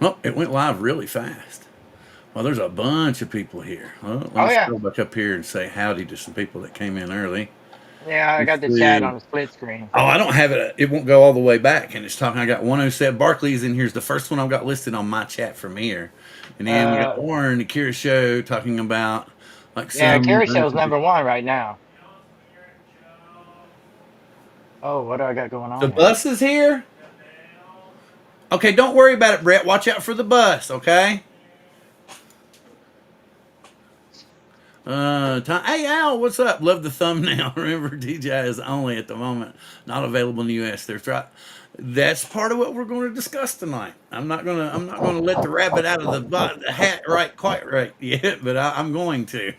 Oh, it went live really fast. Well, there's a bunch of people here. Well, let Oh me yeah, scroll back up here and say howdy to some people that came in early. yeah. I Let's got the chat see. on the split screen. Oh, I don't have it. It won't go all the way back. And it's talking. I got 107. Barclays in here's the first one I've got listed on my chat from here. And then we got Uh, Warren, the Kira Show, talking about like yeah. some. Carry Show's #1 right now. Oh, what do I got going The on here? bus is here. Okay, don't worry about it, Brett. Watch out for the bus, okay? Hey Al, what's up? Love the thumbnail. Remember, DJI is only at the moment not available in the U.S. There's right. That's part of what we're going to discuss tonight. I'm not gonna let the rabbit out of the hat right quite right yet, but I'm going to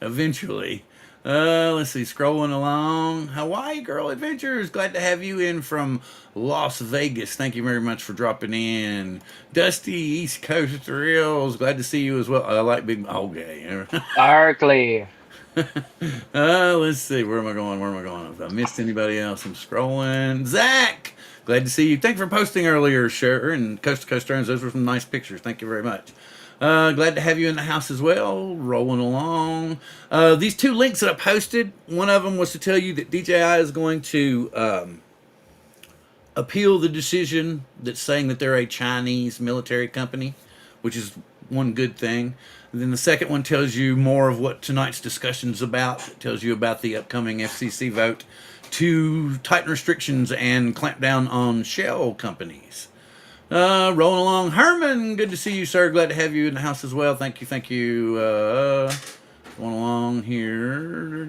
eventually. Let's see, scrolling along. Hawaii Girl Adventures. Glad to have you in from Las Vegas. Thank you very much for dropping in. Dusty East Coast Thrills. Glad to see you as well. I like big. Okay. Barkley. Let's see. Where am I going? Where am I going? If I missed anybody else, I'm scrolling. Zach, glad to see you. Thank you for posting earlier, sure. And Coast to Coast Turns. Those were some nice pictures. Thank you very much. Glad to have you in the house as well. Rolling along. These two links that I posted, one of them was to tell you that DJI is going to appeal the decision that's saying that they're a Chinese military company, which is one good thing. And then the second one tells you more of what tonight's discussion is about. It tells you about the upcoming FCC vote to tighten restrictions and clamp down on shell companies. Rolling along. Herman, good to see you, sir. Glad to have you in the house as well. Thank you, thank you. Going along here.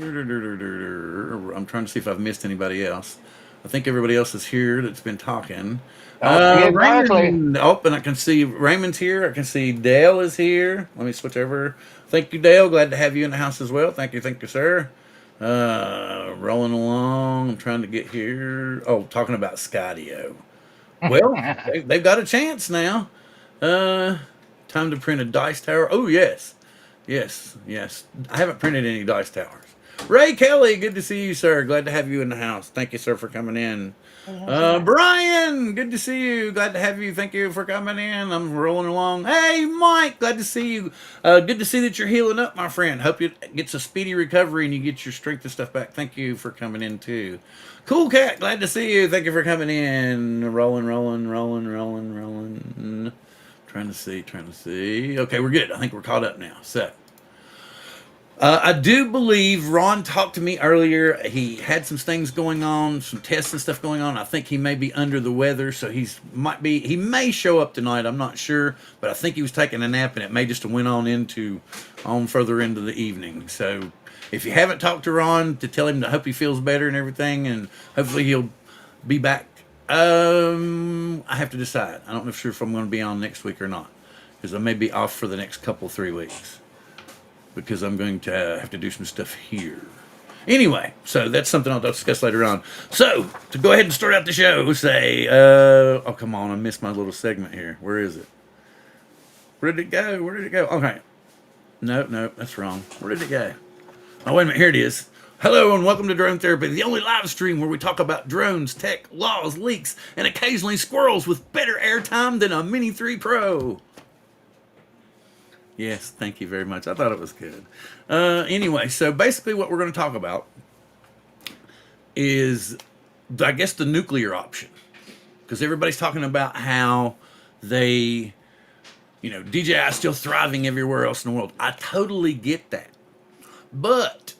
I'm trying to see if I've missed anybody else. I think everybody else is here that's been talking. Don't forget Barkley. Raymond. Oh, and I can see Raymond's here. I can see Dale is here. Let me switch over. Thank you, Dale. Glad to have you in the house as well. Thank you, sir. Rolling along. I'm trying to get here. Oh, talking about Skydio. Well, they've got a chance now. Uh, time to print a dice tower. Oh, yes. Yes, yes. I haven't printed any dice towers. Ray Kelly, good to see you, sir. Glad to have you in the house. Thank you, sir, for coming in. Brian, good to see you. Glad to have you. Thank you for coming in. I'm rolling along. Hey, Mike, glad to see you. Good to see that you're healing up, my friend. Hope you gets a speedy recovery and you get your strength and stuff back. Thank you for coming in too. Cool cat, glad to see you. Thank you for coming in. Rolling. Trying to see. Okay, we're good. I think we're caught up now. So. I do believe Ron talked to me earlier. He had some things going on, some tests and stuff going on. I think he may be under the weather, so he may show up tonight. I'm not sure, but I think he was taking a nap, and it may just have went on further into the evening. So if you haven't talked to Ron, to tell him to hope he feels better and everything, and hopefully he'll be back. I have to decide. I don't know for sure if I'm going to be on next week or not, because I may be off for the next couple 3 weeks, because I'm going to have to do some stuff here. Anyway, so that's something I'll discuss later on. So, to go ahead and start out the show, say, oh, come on, I missed my little segment here. Where is it? Where did it go? Okay. No, that's wrong. Where did it go? Oh, wait a minute, here it is. Hello and welcome to Drone Therapy, the only live stream where we talk about drones, tech, laws, leaks, and occasionally squirrels with better airtime than a Mini 3 Pro. Yes, thank you very much. I thought it was good. Anyway, so basically what we're going to talk about is, I guess, the nuclear option. Because everybody's talking about how DJI is still thriving everywhere else in the world. I totally get that. But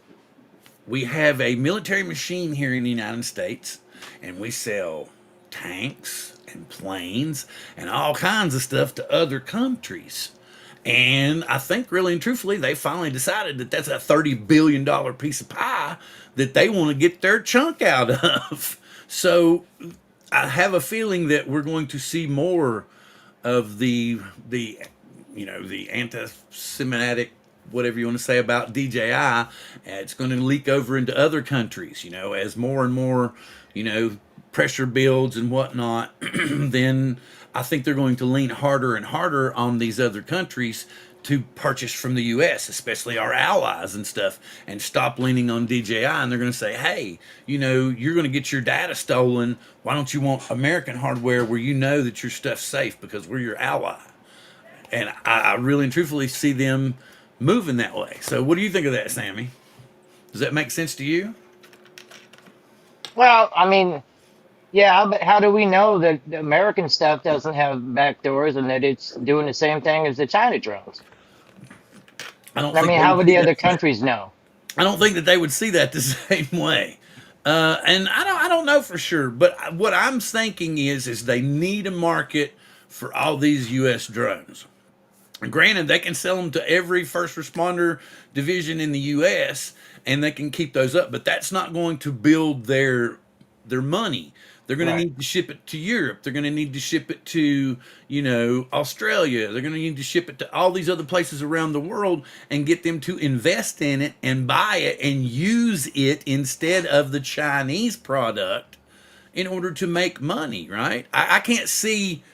we have a military machine here in the United States, and we sell tanks and planes and all kinds of stuff to other countries. And I think, really and truthfully, they finally decided that that's a $30 billion piece of pie that they want to get their chunk out of. So I have a feeling that we're going to see more of the anti-Semitic, whatever you want to say about DJI. It's going to leak over into other countries, as more and more, pressure builds and whatnot. Then I think they're going to lean harder and harder on these other countries to purchase from the U.S., especially our allies and stuff, and stop leaning on DJI. And they're going to say, hey, you're going to get your data stolen. Why don't you want American hardware where you know that your stuff's safe because we're your ally? And I really and truthfully see them moving that way. So, what do you think of that, Sammy? Does that make sense to you? Well, I mean, yeah, but how do we know that the American stuff doesn't have back doors and that it's doing the same thing as the China drones? I don't I think mean, they how would would see the that. other countries know? I don't think that they would see that the same way. And I don't know for sure, but what I'm thinking is they need a market for all these U.S. drones. Granted, they can sell them to every first responder division in the U.S. and they can keep those up, but that's not going to build their money. They're going to Right. need to ship it to Europe. They're going to need to ship it to, Australia. They're going to need to ship it to all these other places around the world and get them to invest in it and buy it and use it instead of the Chinese product in order to make money, right? I can't see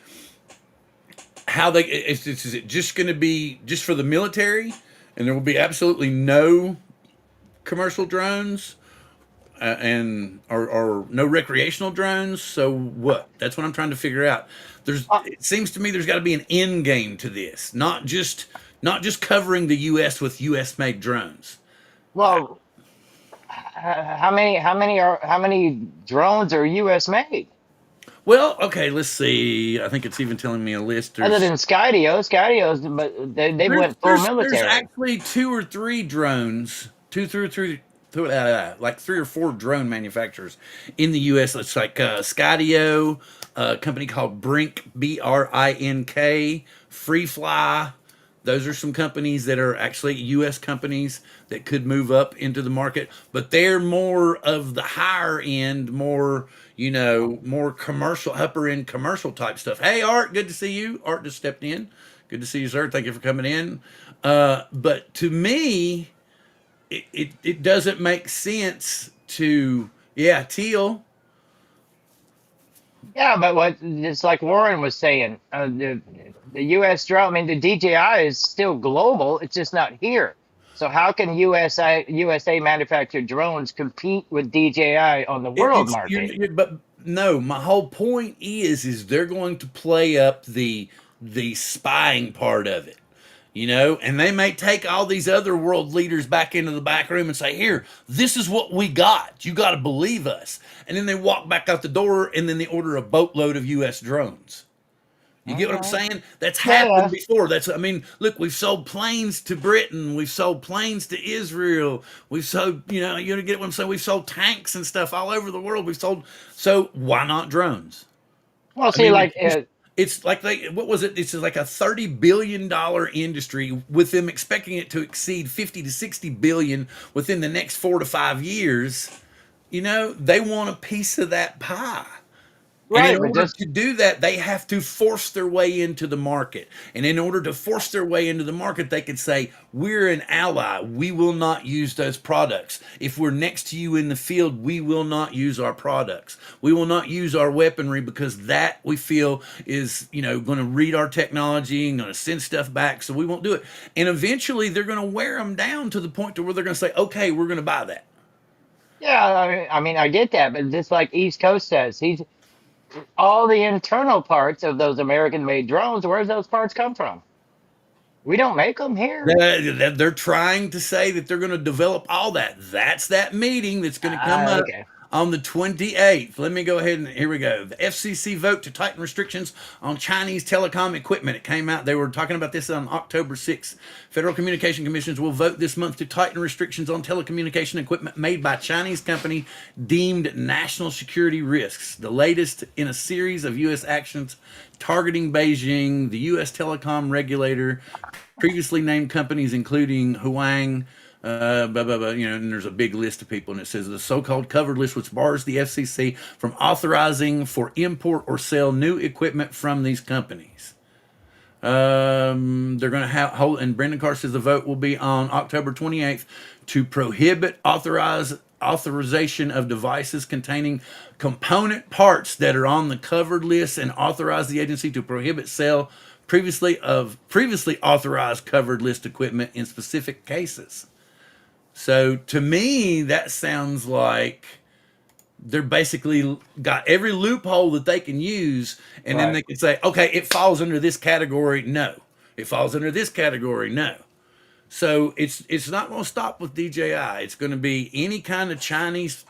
how they is it just going to be just for the military and there will be absolutely no commercial drones and or no recreational drones. So what? That's what I'm trying to figure out. Uh, It seems to me there's got to be an end game to this, not just covering the U.S. with U.S. made drones. well, how many drones are U.S. made? Well, okay, let's see. I think it's even telling me a list. Other than Skydio's, but they went full There's military. actually two or three drones, two through three, like three or four drone manufacturers in the U.S. It's like Skydio, a company called Brink, Brink, Free Fly. Those are some companies that are actually U.S. companies that could move up into the market, but they're more of the higher end, more commercial, upper end commercial type stuff. Hey, Art, good to see you. Art just stepped in. Good to see you, sir. Thank you for coming in. But to me, it doesn't make sense to, yeah, teal. Yeah, but what it's like Warren was saying, the U.S. drone. I mean, the DJI is still global. It's just not here. So how can USA manufactured drones compete with DJI on the world It's market? but no, my whole point is they're going to play up the spying part of it. And they may take all these other world leaders back into the back room and say, here, this is what we got. You got to believe us. And then they walk back out the door and then they order a boatload of U.S. drones. You get what I'm Okay. saying? That's Yeah, happened yeah. before. Look, we've sold planes to Britain. We've sold planes to Israel. We've sold, you get what I'm saying? We've sold tanks and stuff all over the world. So why not drones? Well, I see, mean, like, it's like what was it? It's like a $30 billion industry with them expecting it to exceed 50 to 60 billion within the next 4 to 5 years. They want a piece of that pie. And in right, but order just to do that, they have to force their way into the market. And in order to force their way into the market, they could say, we're an ally. We will not use those products. If we're next to you in the field, we will not use our products. We will not use our weaponry because that we feel is, going to read our technology and going to send stuff back. So we won't do it. And eventually they're going to wear them down to the point to where they're going to say, okay, we're going to buy that. yeah. I mean, I get that, but just like East Coast says, he's all the internal parts of those American-made drones. Where's those parts come from? We don't make them here. They're trying to say that they're going to develop all that. That's that meeting that's going to come up Okay. on the 28th. Let me go ahead and here we go. The FCC vote to tighten restrictions on Chinese telecom equipment. It came out. They were talking about this on October 6th. Federal Communication Commissions will vote this month to tighten restrictions on telecommunication equipment made by Chinese company deemed national security risks. The latest in a series of U.S. actions targeting Beijing. The U.S. telecom regulator previously named companies including Huang, blah, blah, blah, and there's a big list of people, and it says the so-called covered list, which bars the FCC from authorizing for import or sell new equipment from these companies. They're going to hold, and Brendan Carr says the vote will be on October 28th to prohibit authorization of devices containing component parts that are on the covered list and authorize the agency to prohibit sale previously authorized covered list equipment in specific cases. So to me, that sounds like they're basically got every loophole that they can use, and then Right. they can say, okay, it falls under this category. No, it falls under this category. No. So it's not going to stop with DJI. It's going to be any kind of Chinese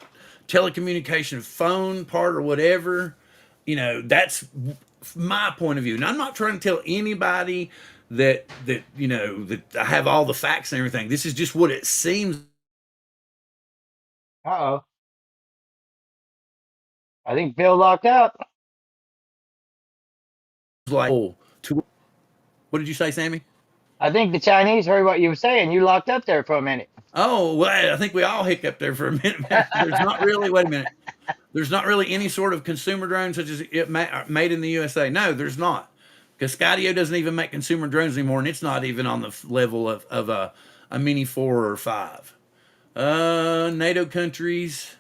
telecommunication phone part or whatever. That's my point of view. And I'm not trying to tell anybody that I have all the facts and everything. This is just what it seems Uh-oh. I think Bill locked up. like. Oh, what did you say, Sammy? I think the Chinese heard what you were saying. You locked up there for a minute. Oh, well, I think we all hiccuped there for a minute. There's not really. Wait a minute. There's not really any sort of consumer drone such as made in the USA. No, there's not. Because Skydio doesn't even make consumer drones anymore, and it's not even on the level of a Mini 4 or 5. NATO countries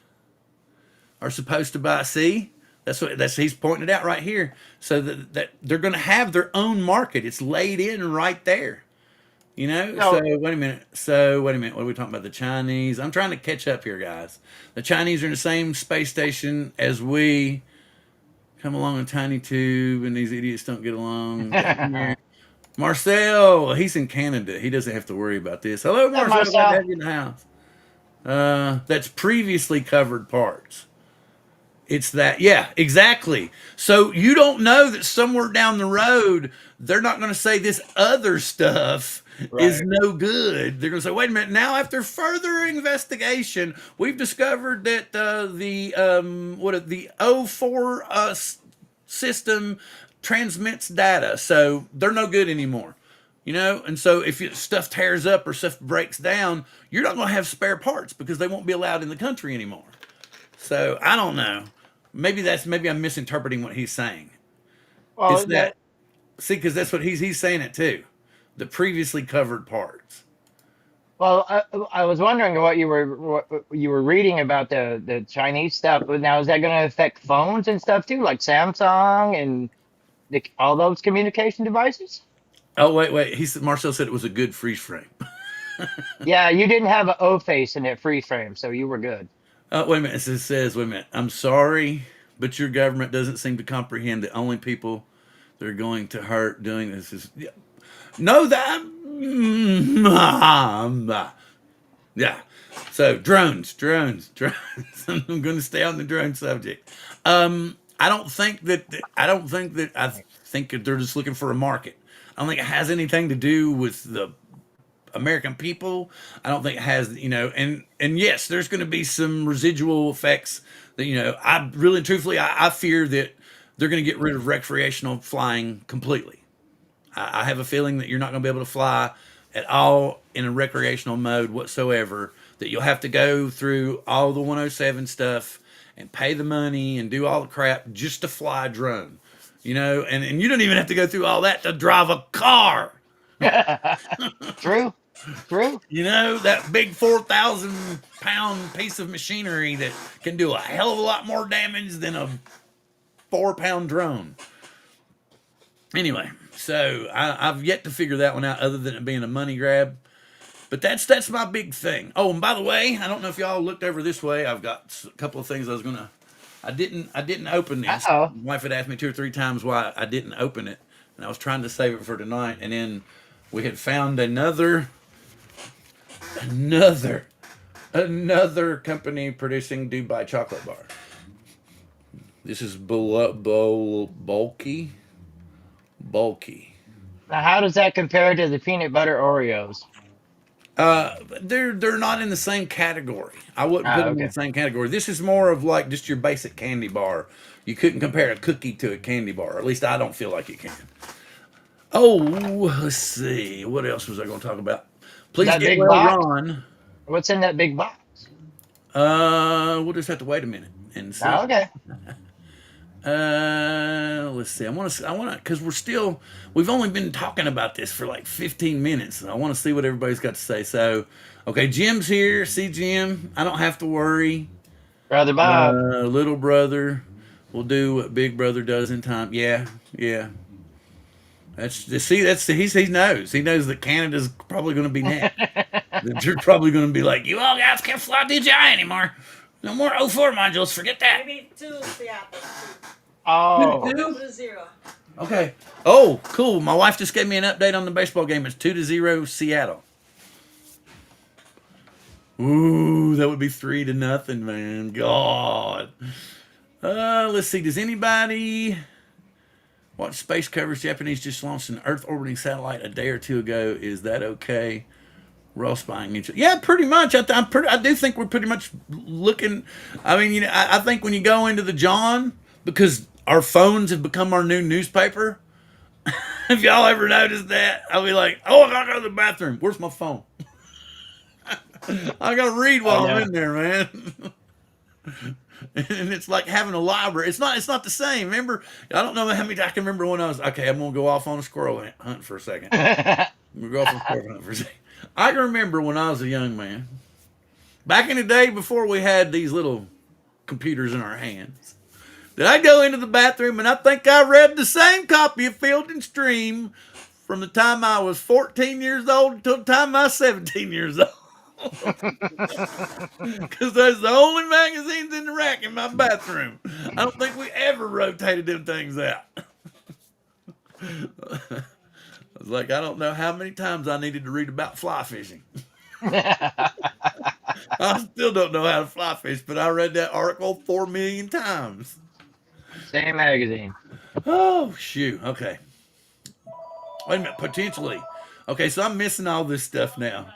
are supposed to buy. See, that's he's pointing it out right here. So that they're going to have their own market. It's laid in right there. No. So wait a minute. What are we talking about? The Chinese. I'm trying to catch up here, guys. The Chinese are in the same space station as we. Come along in a tiny tube, and these idiots don't get along. Marcel, he's in Canada. He doesn't have to worry about this. Hello, Marcel. Glad to have you in the house. That's previously covered parts. It's that, yeah, exactly. So you don't know that somewhere down the road they're not going to say this other stuff is no good. They're going to say, wait a minute. Now, after further investigation, we've discovered that the O4 system transmits data, so they're no good anymore. And so if stuff tears up or stuff breaks down, you're not going to have spare parts because they won't be allowed in the country anymore. So I don't know. Maybe I'm misinterpreting what he's saying. Well, It's that see, because that's what he's saying it too. The previously covered parts. Well, I was wondering what you were reading about the Chinese stuff. Now, is that going to affect phones and stuff too, like Samsung and all those communication devices? Oh wait. Marcel said it was a good freeze frame. Yeah, you didn't have an O face in that freeze frame, so you were good. Wait a minute. It says, wait a minute. I'm sorry, but your government doesn't seem to comprehend the only people that are going to hurt doing this is no that. Yeah. So drones. I'm going to stay on the drone subject. I think that they're just looking for a market. I don't think it has anything to do with the American people. I don't think it has, and yes, there's going to be some residual effects that, I really truthfully, I fear that they're going to get rid of recreational flying completely. I have a feeling that you're not going to be able to fly at all in a recreational mode whatsoever, that you'll have to go through all the 107 stuff and pay the money and do all the crap just to fly a drone, and you don't even have to go through all that to drive a car. True. That big 4,000-pound piece of machinery that can do a hell of a lot more damage than a 4-pound drone. Anyway, so I've yet to figure that one out other than it being a money grab. But that's my big thing. Oh, and by the way, I don't know if y'all looked over this way. I've got a couple of things I didn't open this. Uh-oh. My wife had asked me 2 or 3 times why I didn't open it. And I was trying to save it for tonight. And then we had found another company producing Dubai chocolate bar. This is bulky. Now, how does that compare to the peanut butter Oreos? They're not in the same category. I wouldn't put them in the same category. This is more of like just your basic candy bar. You couldn't compare a cookie to a candy bar. At least I don't feel like you can. Oh, let's see. What else was I going to talk about? Please That get big well, box? Ron. What's in that big box? We'll just have to wait a minute and see. Oh, okay. Let's see. I want to, because we've only been talking about this for like 15 minutes. And I want to see what everybody's got to say. So, okay, Jim's here. See Jim. I don't have to worry. Brother Bob. Little brother will do what big brother does in time. Yeah. He knows. He knows that Canada's probably going to be next. That you're probably going to be like, you all guys can't fly DJI anymore. No more O4 modules. Forget that. Maybe 2 Seattle. Oh. 2 0. Okay. Oh, cool. My wife just gave me an update on the baseball game. It's 2-0 Seattle. Ooh, that would be 3-0, man. God. Let's see. Does anybody watch space coverage? Japanese just launched an Earth orbiting satellite a day or two ago. Is that okay? We're all spying each other. Yeah, pretty much. I do think we're pretty much looking. I mean, I think when you go into the John, because our phones have become our new newspaper. If y'all ever noticed that, I'll be like, oh, I gotta go to the bathroom. Where's my phone? I gotta read I while I'm know. in there, man. And it's like having a library. It's not the same. Remember, I don't know how many I can remember when I was okay. I'm gonna go off on a squirrel hunt for a second. I'm gonna go off on a squirrel hunt for a second. I can remember when I was a young man, back in the day before we had these little computers in our hands. That I go into the bathroom and I think I read the same copy of Field and Stream from the time I was 14 years old until the time I was 17 years old. Because that's the only magazines in the rack in my bathroom. I don't think we ever rotated them things out. I was like, I don't know how many times I needed to read about fly fishing. I still don't know how to fly fish, but I read that article 4 million times. Same magazine. Oh, shoot. Okay. Wait a minute. Potentially. Okay, so I'm missing all this stuff now.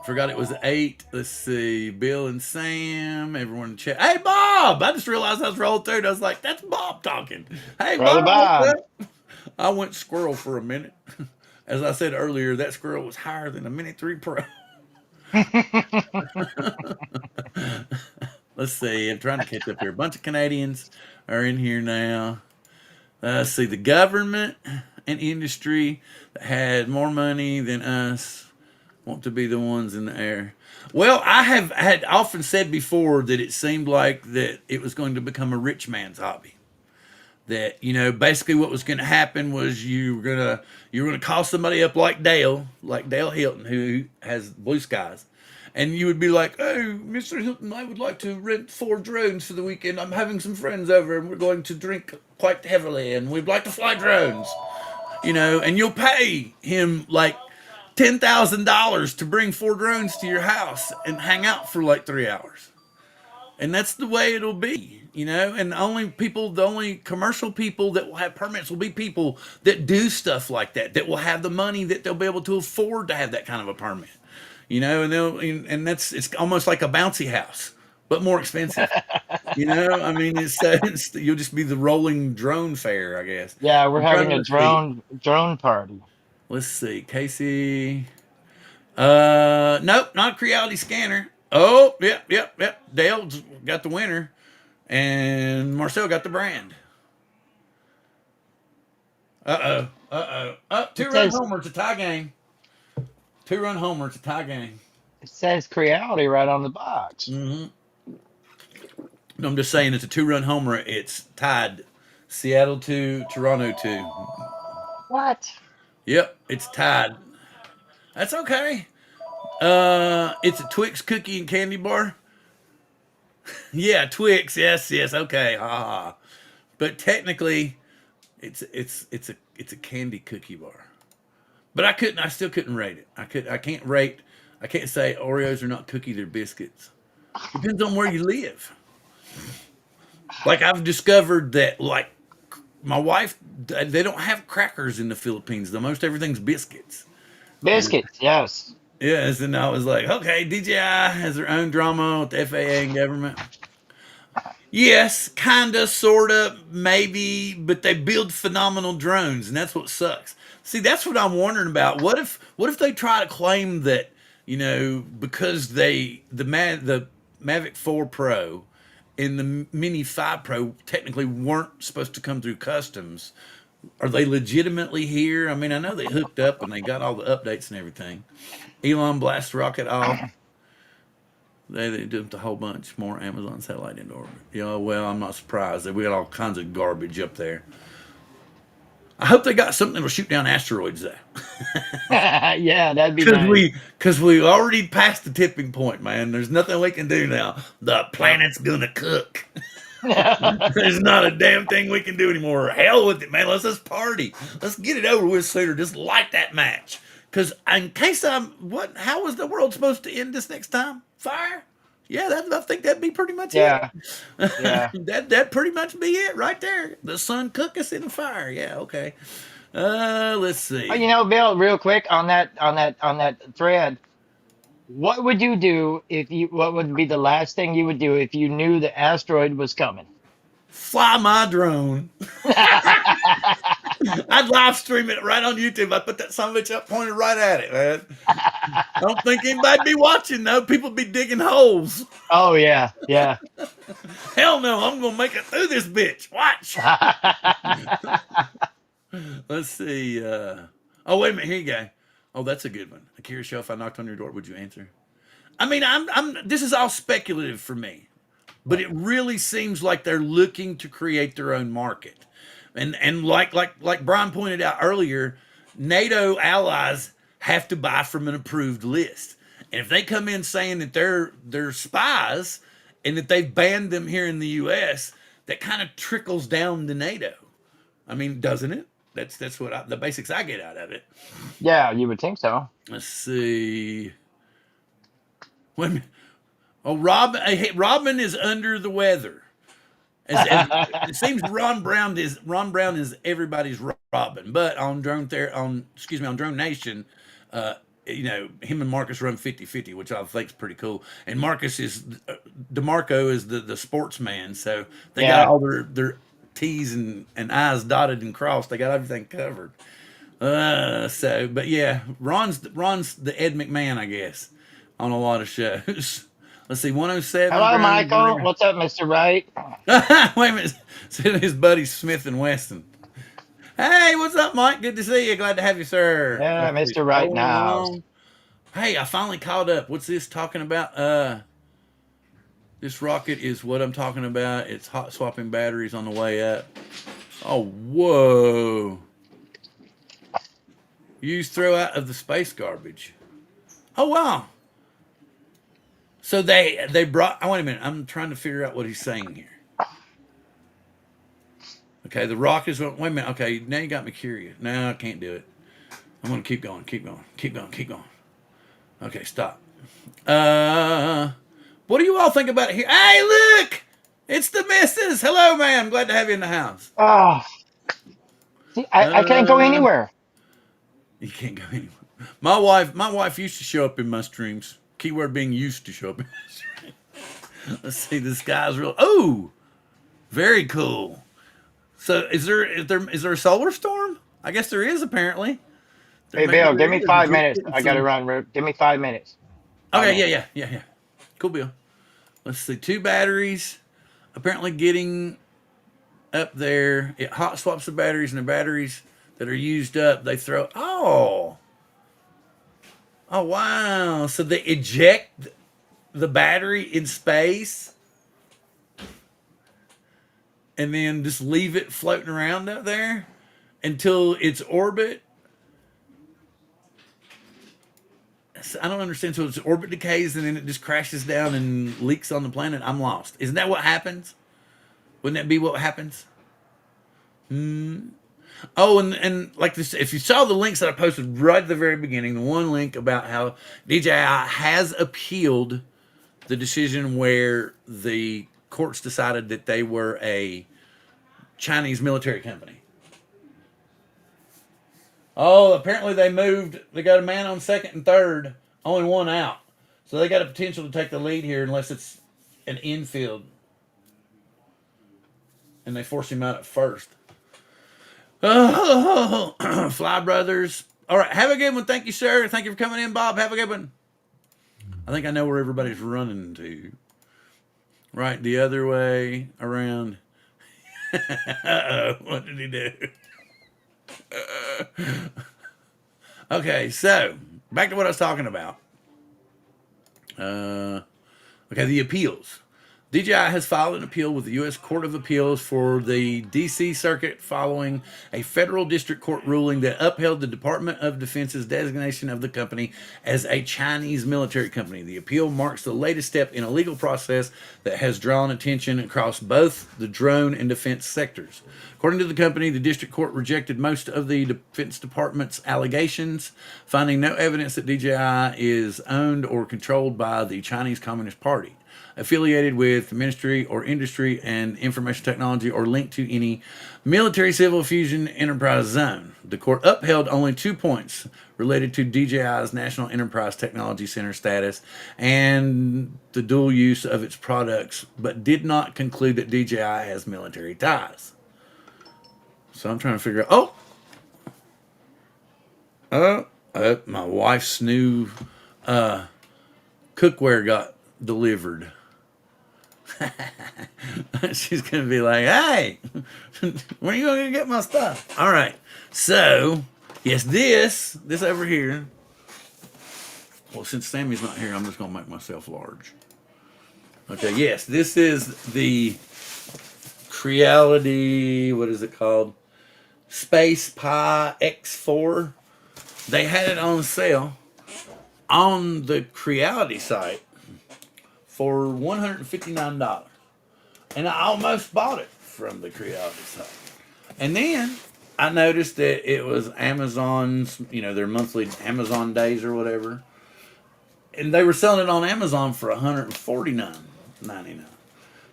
Forgot it was 8. Let's see. Bill and Sam. Everyone in chat. Hey, Bob! I just realized I was rolling through. And I was like, that's Bob talking. Hey, Brother Bob, what's Bob. up? I went squirrel for a minute. As I said earlier, that squirrel was higher than a Mini 3 Pro. Let's see. I'm trying to catch up here. A bunch of Canadians are in here now. Let's see. The government and industry that had more money than us want to be the ones in the air. Well, I have had often said before that it seemed like that it was going to become a rich man's hobby. That basically what was going to happen was you were gonna call somebody up like Dale Hilton, who has Blue Skies, and you would be like, "Oh, Mr. Hilton, I would like to rent 4 drones for the weekend. I'm having some friends over, and we're going to drink quite heavily, and we'd like to fly drones." And you'll pay him like $10,000 to bring 4 drones to your house and hang out for like 3 hours. And that's the way it'll be. And the only commercial people that will have permits will be people that do stuff like that, that will have the money that they'll be able to afford to have that kind of a permit. And it's almost like a bouncy house, but more expensive. I mean, you'll just be the rolling drone fair, I guess. Yeah, we're I'm trying having a to see. drone party. Let's see, Casey. Nope, not a Creality scanner. Oh, yep, yep, yep. Dale's got the winner, and Marcel got the brand. Up, It 2 run says homer to tie game. 2 run homer to tie game. it says Creality right on the box. Mm-hmm. No, I'm just saying it's a 2 run homer. It's tied. Seattle 2, Toronto 2. What? Yep, it's tied. That's okay. It's a Twix cookie and candy bar. Yeah, Twix. Yes, yes. Okay. Ha ha. But technically, it's a candy cookie bar. But I still couldn't rate it. I can't say Oreos are not cookie, they're biscuits. Depends on where you live. Like I've discovered that like my wife, they don't have crackers in the Philippines. The most everything's biscuits. Biscuits, yes. Yes, and I was like, okay, DJI has their own drama with the FAA and government. Yes, kinda, sorta, maybe, but they build phenomenal drones, and that's what sucks. See, that's what I'm wondering about. What if they try to claim that because the Mavic 4 Pro and the Mini 5 Pro technically weren't supposed to come through customs? Are they legitimately here? I mean, I know they hooked up and they got all the updates and everything. Elon blasts rocket off. They dumped a whole bunch more Amazon satellite into orbit. Well, I'm not surprised. We got all kinds of garbage up there. I hope they got something that'll shoot down asteroids though. Yeah, that'd be Because nice. we already passed the tipping point, man. There's nothing we can do now. The Yep. planet's gonna cook. There's not a damn thing we can do anymore. Hell with it, man. Let's just party. Let's get it over with sooner. Just light that match. Because in case how was the world supposed to end this next time? Fire? Yeah, I think that'd be pretty much it. Yeah, yeah. That'd pretty much be it right there. The sun cook us in the fire. Yeah, okay. Let's Oh, see. you know, Bill, real quick on that thread, what would you do if you? What would be the last thing you would do if you knew the asteroid was coming? Fly my drone. I'd live stream it right on YouTube. I'd put that son of a bitch up pointed right at it, man. I don't think anybody'd be watching, though. People be digging holes. Oh yeah, yeah. Hell no, I'm going to make it through this bitch. Watch. Let's see. Oh, wait a minute. Here you go. Oh, that's a good one. Akira, if I knocked on your door, would you answer? I mean, this is all speculative for me, but it really seems like they're looking to create their own market. And like Brian pointed out earlier, NATO allies have to buy from an approved list. And if they come in saying that they're spies and that they've banned them here in the US, that kind of trickles down to NATO. I mean, doesn't it? That's what the basics I get out of it. Yeah, you would think so. Let's see. Wait a minute. Oh, Robin is under the weather. It seems Ron Brown is everybody's Robin, but on Drone Nation, him and Marcus run 50-50, which I think is pretty cool. And Marcus is DeMarco is the sportsman, so they got Yeah. all their T's and I's dotted and crossed. They got everything covered. But yeah, Ron's the Ed McMahon, I guess, on a lot of shows. Let's see, 107. Hello, Michael. What's up, Mr. Wright? Wait a minute. His buddy Smith and Weston. Hey, what's up, Mike? Good to see you. Glad to have you, sir. Yeah, Mr. Wright now. Hey, I finally caught up. What's this talking about? This rocket is what I'm talking about. It's hot swapping batteries on the way up. Oh, whoa. Use throw out of the space garbage. Oh, wow. So they brought. Oh, wait a minute. I'm trying to figure out what he's saying here. Okay, the rock is. Wait a minute. Okay, now you got me curious. No, I can't do it. I'm gonna keep going. Okay, stop. What do you all think about it here? Hey, look! It's the missus. Hello, ma'am. Glad to have you in the house. Oh, see, I can't go anywhere. You can't go anywhere. My wife used to show up in my streams. Keyword being used to show up in my streams. Let's see, this guy's real. Oh, very cool. So is there a solar storm? I guess there is apparently. Hey, Bill, give me 5 minutes. I gotta run. Give me 5 minutes. Okay, yeah. Cool, Bill. Let's see, 2 batteries. Apparently getting up there. It hot swaps the batteries, and the batteries that are used up, they throw. Oh, wow. So they eject the battery in space and then just leave it floating around up there until its orbit. I don't understand. So its orbit decays and then it just crashes down and leaks on the planet. I'm lost. Isn't that what happens? Wouldn't that be what happens? Oh, and like this, if you saw the links that I posted right at the very beginning, the one link about how DJI has appealed the decision where the courts decided that they were a Chinese military company. Oh, apparently they got a man on second and third, only one out. So they got a potential to take the lead here unless it's an infield. And they force him out at first. Oh, Fly Brothers. All right, have a good one. Thank you, sir. Thank you for coming in, Bob. Have a good one. I think I know where everybody's running to. Right, the other way around. Uh-oh, what did he do? Okay, so back to what I was talking about. Okay, the appeals. DJI has filed an appeal with the U.S. Court of Appeals for the D.C. Circuit following a federal district court ruling that upheld the Department of Defense's designation of the company as a Chinese military company. The appeal marks the latest step in a legal process that has drawn attention across both the drone and defense sectors. According to the company, the district court rejected most of the Defense Department's allegations, finding no evidence that DJI is owned or controlled by the Chinese Communist Party, affiliated with the ministry or industry and information technology, or linked to any military civil fusion enterprise zone. The court upheld only 2 points related to DJI's National Enterprise Technology Center status and the dual use of its products, but did not conclude that DJI has military ties. So I'm trying to figure out. My wife's new cookware got delivered. She's gonna be like, "Hey, when are you gonna get my stuff?" All right. So, yes, this over here. Well, since Sammy's not here, I'm just gonna make myself large. Okay. Yes, this is the Creality. What is it called? Space Pi X4. They had it on sale on the Creality site for $159. And I almost bought it from the Creality site. And then I noticed that it was Amazon's, their monthly Amazon days or whatever. And they were selling it on Amazon for $149.99.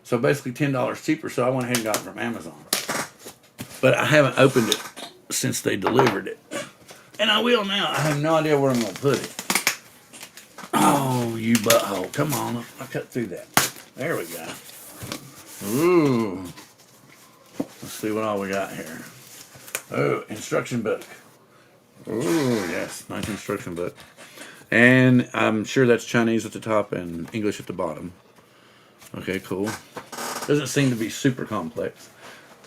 So basically $10 cheaper. So I went ahead and got it from Amazon. But I haven't opened it since they delivered it. And I will now. I have no idea where I'm going to put it. Oh, you butthole. Come on. I cut through that. There we go. Ooh. Let's see what all we got here. Oh, instruction book. Ooh, yes. Nice instruction book. And I'm sure that's Chinese at the top and English at the bottom. Okay, cool. Doesn't seem to be super complex.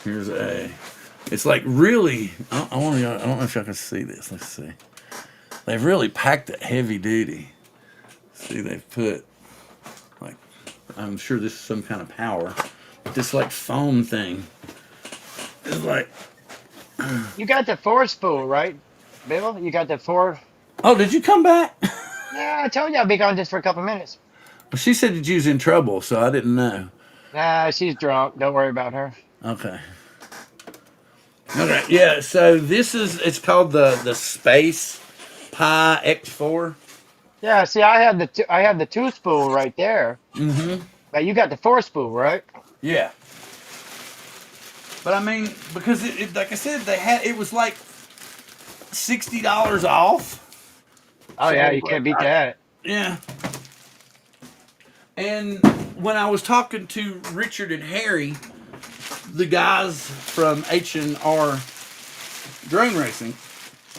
Here's a... It's like really... I don't know if y'all can see this. Let's see. They've really packed it heavy duty. See, they've put, like, I'm sure this is some kind of power, but this, like, foam thing is like... You got the 4 spool, right, Bill? You got the 4? Oh, did you come back? Yeah, I told you I'll be gone just for a couple minutes. Well, she said that you was in trouble, so I didn't know. Nah, she's drunk. Don't worry about her. Okay. Okay, yeah, so it's called the Space Pi X4. Yeah, see, I have the 2 spool right there. Mm-hmm. But you got the 4 spool, right? Yeah. But I mean, because it like I said, it was like $60 off. Oh, So, yeah, you can't beat that. Yeah. And when I was talking to Richard and Harry, the guys from H&R Drone Racing,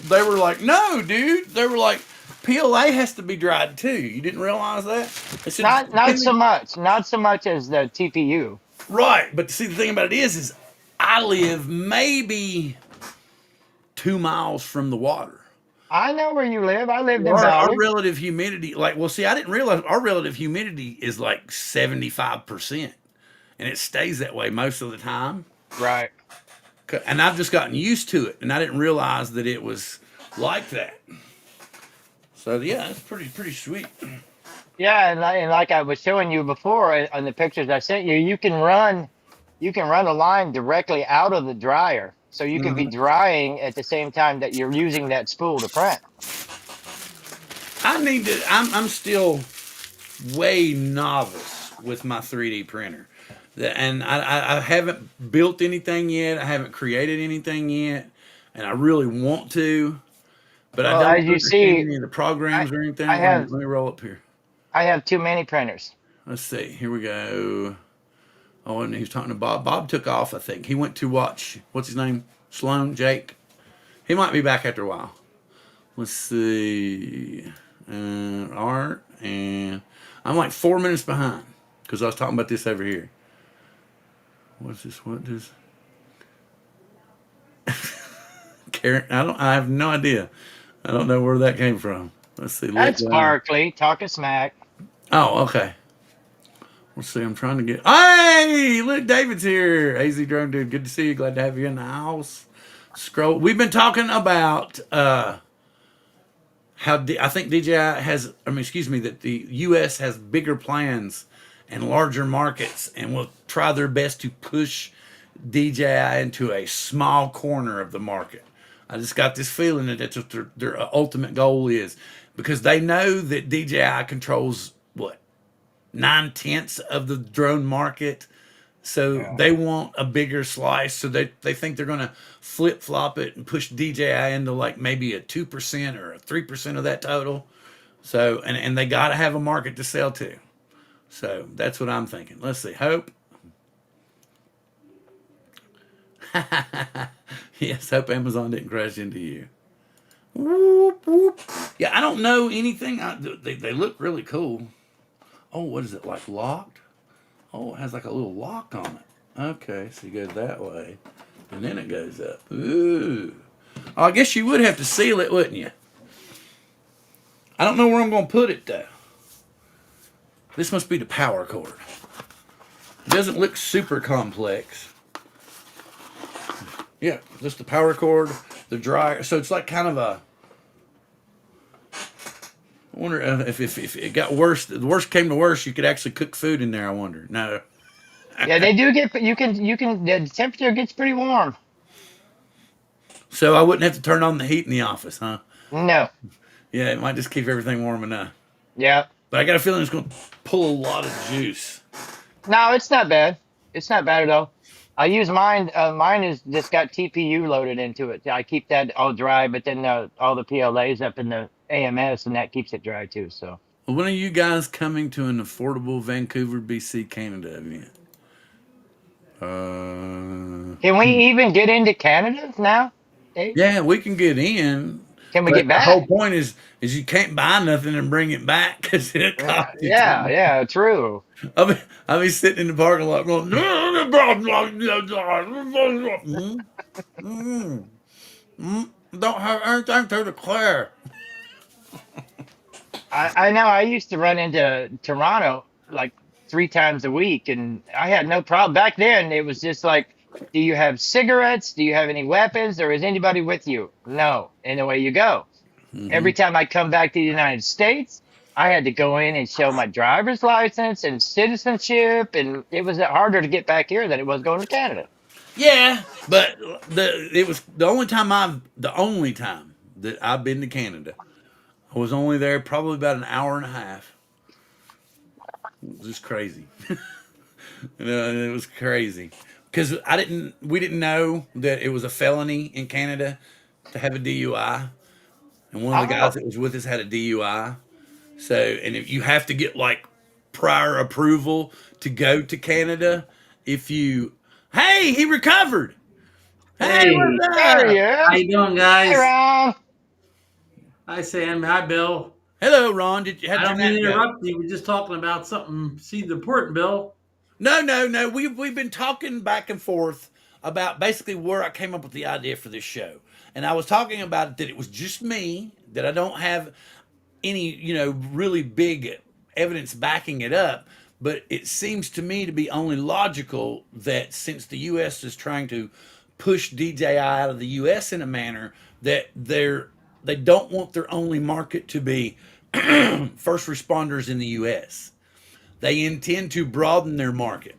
they were like, "No, dude." They were like, "PLA has to be dried too. You didn't realize that?" I said, Not so much. Not so much as the TPU. Right, but see, the thing about it is I live maybe 2 miles from the water. I know where you live. I lived in Our Valley. relative humidity, I didn't realize our relative humidity is like 75%, and it stays that way most of the time. Right. And I've just gotten used to it, and I didn't realize that it was like that. So yeah, it's pretty sweet. Yeah, and like I was showing you before on the pictures I sent you, you can run a line directly out of the dryer. So you can be drying at the same time that you're using that spool to print. I'm still way novice with my 3D printer. And I haven't built anything yet. I haven't created anything yet. And I really want to. But Well, I don't as you understand see, any of the programs or anything. I have Let me roll up here. I have too many printers. Let's see. Here we go. Oh, and he was talking to Bob. Bob took off, I think. He went to watch, what's his name? Sloan, Jake. He might be back after a while. Let's see. Art. And I'm like 4 minutes behind because I was talking about this over here. What's this? What is? Karen, I have no idea. I don't know where that came from. Let's see. That's Barkley talking smack. Oh, okay. Let's see. I'm trying to get. Hey, look, David's here. AZ Drone Dude, good to see you. Glad to have you in the house. Scroll. We've been talking about I think DJI has. I mean, excuse me, that the U.S. has bigger plans and larger markets, and will try their best to push DJI into a small corner of the market. I just got this feeling that that's what their ultimate goal is, because they know that DJI controls what 9/10 of the drone market. So Yeah. they want a bigger slice. So they think they're going to flip flop it and push DJI into like maybe a 2% or a 3% of that total. So, and they got to have a market to sell to. So that's what I'm thinking. Let's see. Hope. Yes, hope Amazon didn't crash into you. Whoop, whoop. Yeah, I don't know anything. They look really cool. Oh, what is it, like locked? Oh, it has like a little lock on it. Okay, so you go that way, and then it goes up. Ooh. Oh, I guess you would have to seal it, wouldn't you? I don't know where I'm going to put it, though. This must be the power cord. It doesn't look super complex. Yeah, just the power cord, the dryer. So it's like kind of a... I wonder if it got worse. The worst came to worse, you could actually cook food in there, I wonder. No. Yeah, they do get. You can. The temperature gets pretty warm. So I wouldn't have to turn on the heat in the office, huh? No. Yeah, it might just keep everything warm enough. Yeah. But I got a feeling it's going to pull a lot of juice. No, it's not bad. It's not bad at all. I use mine. Mine is just got TPU loaded into it. I keep that all dry, but then all the PLAs up in the AMS, and that keeps it dry too. So When are you guys coming to an affordable Vancouver, BC, Canada event? can we even get into Canada now? Dave? Yeah, we can get in, Can we but get the whole back? point is you can't buy nothing and bring it back because it Yeah, costs you too yeah, much. yeah, true. I'll be sitting in the parking lot going, mm, mm, don't have anything to declare. I know I used to run into Toronto like 3 times a week, and I had no problem. Back then, it was just like, do you have cigarettes? Do you have any weapons? Or is anybody with you? No. And away you go. Hmm. Every time I come back to the United States, I had to go in and show my driver's license and citizenship, and it was harder to get back here than it was going to Canada. Yeah, but it was the only time that I've been to Canada. I was only there probably about an hour and a half. It was just crazy. It was crazy because we didn't know that it was a felony in Canada to have a DUI, and one of the guys Oh, that was with us had a DUI. So, and if you have to get like prior approval to go to Canada, if you, hey, he recovered. Hey, Hey, what's there he up? how is. you doing, Hey, guys? Ron. Hi, Sam. Hi, Bill. Hello, Ron. I How'd your don't mean nap to go? interrupt you. We're just talking about something seemed important, Bill. No, no, no. We've been talking back and forth about basically where I came up with the idea for this show, and I was talking about that it was just me, that I don't have any really big evidence backing it up. But it seems to me to be only logical that since the U.S. is trying to push DJI out of the U.S. in a manner that they don't want their only market to be first responders in the U.S. They intend to broaden their market.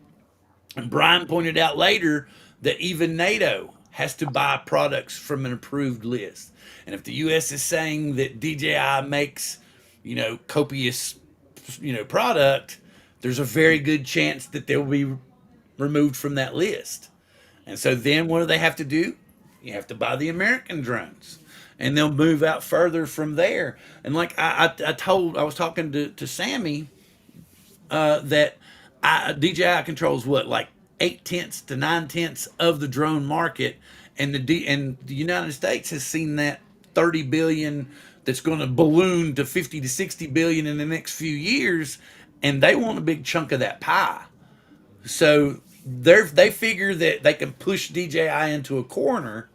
And Brian pointed out later that even NATO has to buy products from an approved list. And if the U.S. is saying that DJI makes, copious, product, there's a very good chance that they'll be removed from that list. And so then what do they have to do? You have to buy the American drones. And they'll move out further from there. And like I was talking to Sammy that DJI controls what, like 8/10 to 9/10 of the drone market, and the United States has seen that 30 billion that's going to balloon to 50 to 60 billion in the next few years, and they want a big chunk of that pie. So they figure that they can push DJI into a corner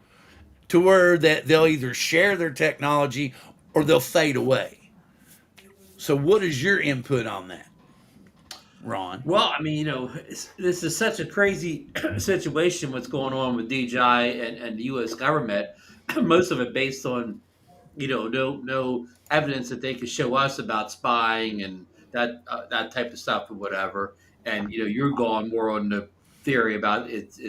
to where that they'll either share their technology or they'll fade away. So what is your input on that? Ron? Well, I mean, this is such a crazy situation. What's going on with DJI and the U.S. government? Most of it based on no evidence that they could show us about spying and that type of stuff or whatever. And you're going more on the theory about it's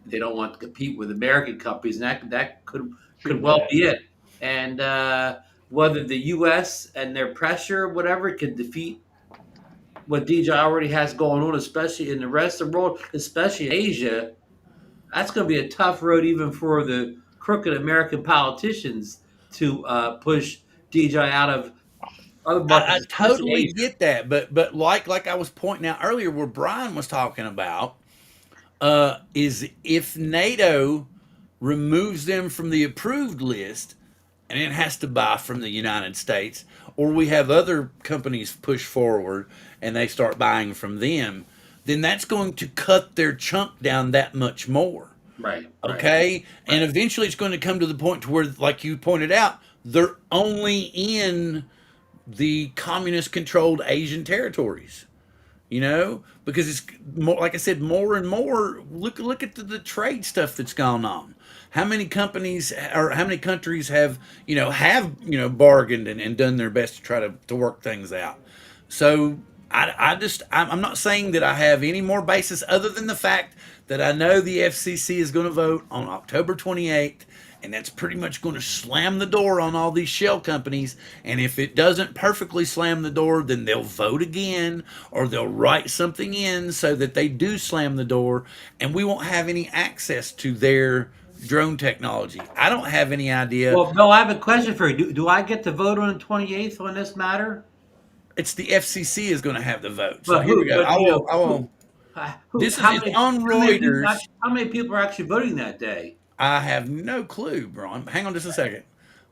they don't want to compete with American companies, and that could well be it. And whether the U.S. and their pressure, whatever, can defeat what DJI already has going on, especially in the rest of the world, especially in Asia, that's going to be a tough road even for the crooked American politicians to push DJI out of other I markets, especially totally Asia. get that, but like I was pointing out earlier, where Brian was talking about is if NATO removes them from the approved list and it has to buy from the United States, or we have other companies push forward and they start buying from them, then that's going to cut their chunk down that much more. Right, right, Okay. And right. eventually it's going to come to the point to where, like you pointed out, they're only in the communist controlled Asian territories, because it's more, like I said, more and more. Look at the trade stuff that's gone on. How many companies or how many countries have bargained and done their best to try to work things out. So I'm not saying that I have any more basis other than the fact that I know the FCC is going to vote on October 28th, and that's pretty much going to slam the door on all these shell companies. And if it doesn't perfectly slam the door, then they'll vote again, or they'll write something in so that they do slam the door, and we won't have any access to their drone technology. I don't have any idea. Well, Bill, I have a question for you. Do I get to vote on the 28th on this matter? It's the FCC is going to have the vote. So But here we who? go. But I will. I will. who? This is How it's many? on Reuters. How many people are actually voting that day? I have no clue, Brian. Hang on just a second.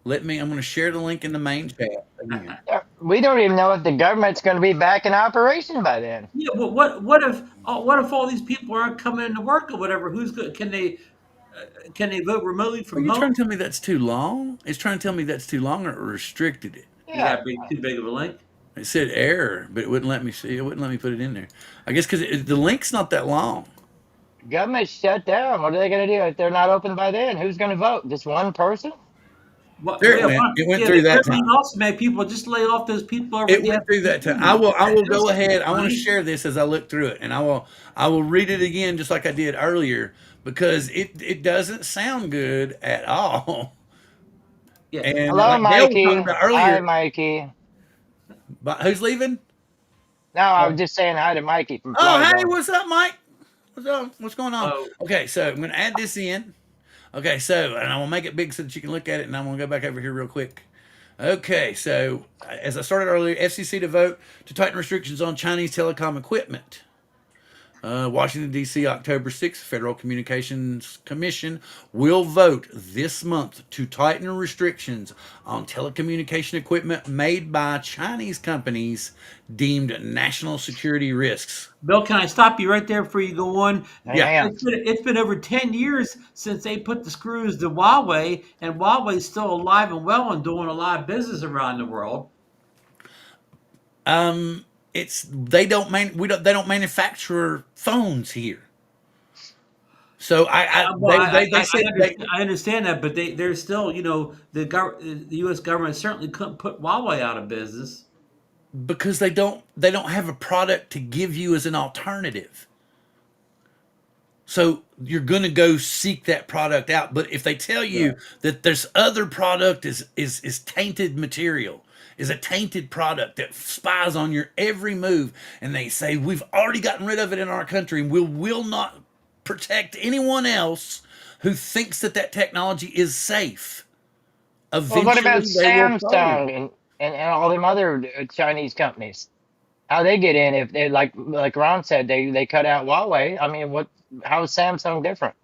I'm going to share the link in the main chat again. We don't even know if the government's going to be back in operation by then. Yeah. Well, what if all these people aren't coming into work or whatever? Who's good? Can they vote remotely Are from you home? trying to tell me that's too long? It's trying to tell me that's too long or restricted it. You Yeah. got too big of a link. It said error, but it wouldn't let me see. It wouldn't let me put it in there. I guess because the link's not that long. Government shut down. What are they going to do if they're not open by then? Who's going to vote? Just one person? There it went. It went through that time. Also, man, people just lay off those people over It the went through that time. I will go ahead. I want to share this as I look through it, and I will read it again just like I did earlier because it doesn't sound good at all. Yeah. And Hello, like Dale was talking Mikey. about Hi, earlier, Mikey. but who's leaving? No, I was just saying hi to Mikey from Oh, hey, Florida. what's up, Mike? What's up? What's going on? Oh, Okay, so I'm going to add this in. Okay, so, and I'm going to make it big so that you can look at it, and I'm going to go back over here real quick. Okay, so as I started earlier, FCC to vote to tighten restrictions on Chinese telecom equipment. Washington, D.C., October 6th, Federal Communications Commission will vote this month to tighten restrictions on telecommunication equipment made by Chinese companies deemed national security risks. Bill, can I stop you right there before you go on? Yeah. It's been over 10 years since they put the screws to Huawei, and Huawei's still alive and well and doing a lot of business around the world. They don't manufacture phones here. So they said I understand that, but they're still, the U.S. government certainly couldn't put Huawei out of business. because they don't have a product to give you as an alternative. So you're going to go seek that product out. But if they tell you that this other product is tainted material, is a tainted product that spies on your every move, and they say we've already gotten rid of it in our country, and we will not protect anyone else who thinks that technology is safe. Well, what about Eventually, they will fold. Samsung and all them other Chinese companies? How they get in if they like Ron said they cut out Huawei? I mean, how is Samsung different?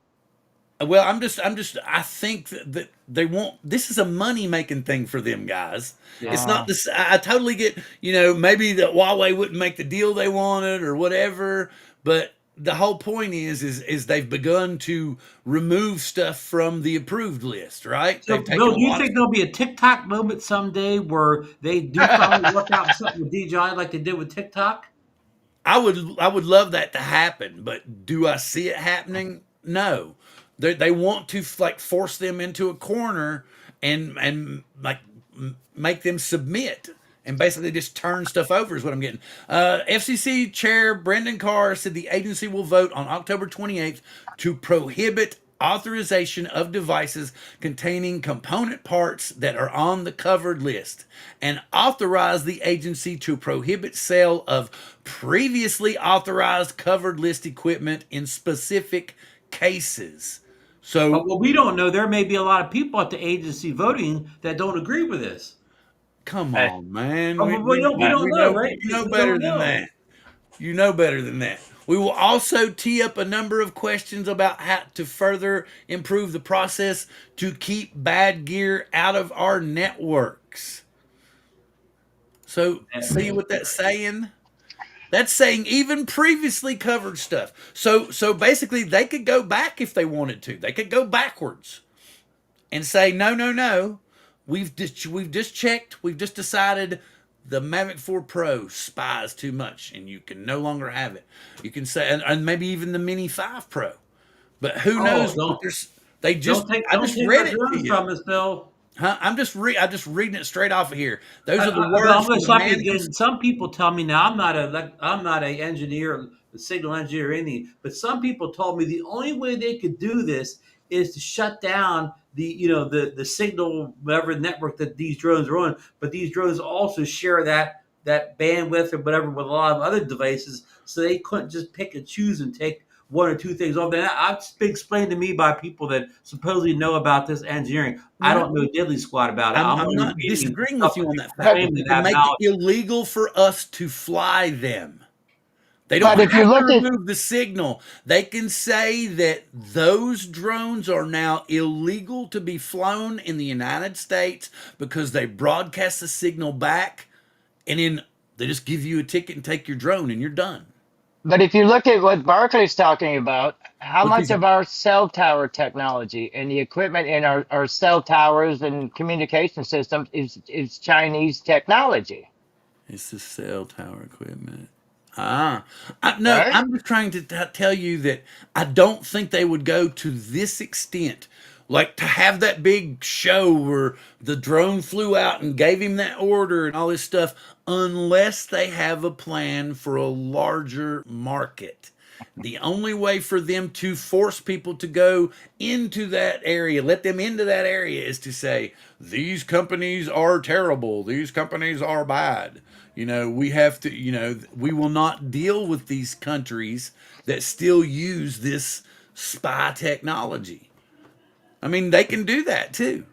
Well, I think that they won't. This is a money making thing for them guys. It's not this. I totally get. Maybe that Huawei wouldn't make the deal they wanted or whatever. But the whole point is they've begun to remove stuff from the approved list, right? So, They've taken Bill, a do you lot of think there'll be a TikTok moment someday where they do finally work out something with DJI like they did with TikTok? I would love that to happen, but do I see it happening? No. They want to like force them into a corner and like make them submit and basically just turn stuff over is what I'm getting. FCC Chair Brendan Carr said the agency will vote on October 28th to prohibit authorization of devices containing component parts that are on the covered list and authorize the agency to prohibit sale of previously authorized covered list equipment in specific cases. But So what we don't know, there may be a lot of people at the agency voting that don't agree with this. come Hey, on, man. But we don't We know, know right? you know We better don't than know. that. You know better than that. We will also tee up a number of questions about how to further improve the process to keep bad gear out of our networks. So, see what that's saying? That's saying even previously covered stuff. So basically they could go back if they wanted to. They could go backwards and say no, no, no. We've just checked. We've just decided the Mavic 4 Pro spies too much, and you can no longer have it. You can say, and maybe even the Mini 5 Pro. But who Oh, knows what there's. They just. I don't just take read our it to drones you. from us, Bill. Huh? I'm just reading it straight off of here. Those are the But words I'm going from to the stop you man. again. Some people tell me now I'm not a engineer, a signal engineer or anything. But some people told me the only way they could do this is to shut down the signal whatever network that these drones are on. But these drones also share that bandwidth or whatever with a lot of other devices, so they couldn't just pick and choose and take one or two things off. That's been explained to me by people that supposedly know about this engineering. I No, don't know diddly squat about it. I'm, I'm I'm only not reading disagreeing stuff with you that on that people fact, but but claim they to can have make it knowledge. illegal for us to fly them. They don't but if you have to look at remove the signal. They can say that those drones are now illegal to be flown in the United States because they broadcast the signal back, and then they just give you a ticket and take your drone, and you're done. But if you look at what Barclay's talking about, how What much these of our cell tower technology and the equipment in our cell towers and communication systems is Chinese technology, It's the cell tower equipment. No, right? I'm just trying to tell you that I don't think they would go to this extent. Like to have that big show where the drone flew out and gave him that order and all this stuff, unless they have a plan for a larger market. The only way for them to force people to go into that area, let them into that area, is to say, these companies are terrible. These companies are bad. We have to, we will not deal with these countries that still use this spy technology. I mean, they can do that too.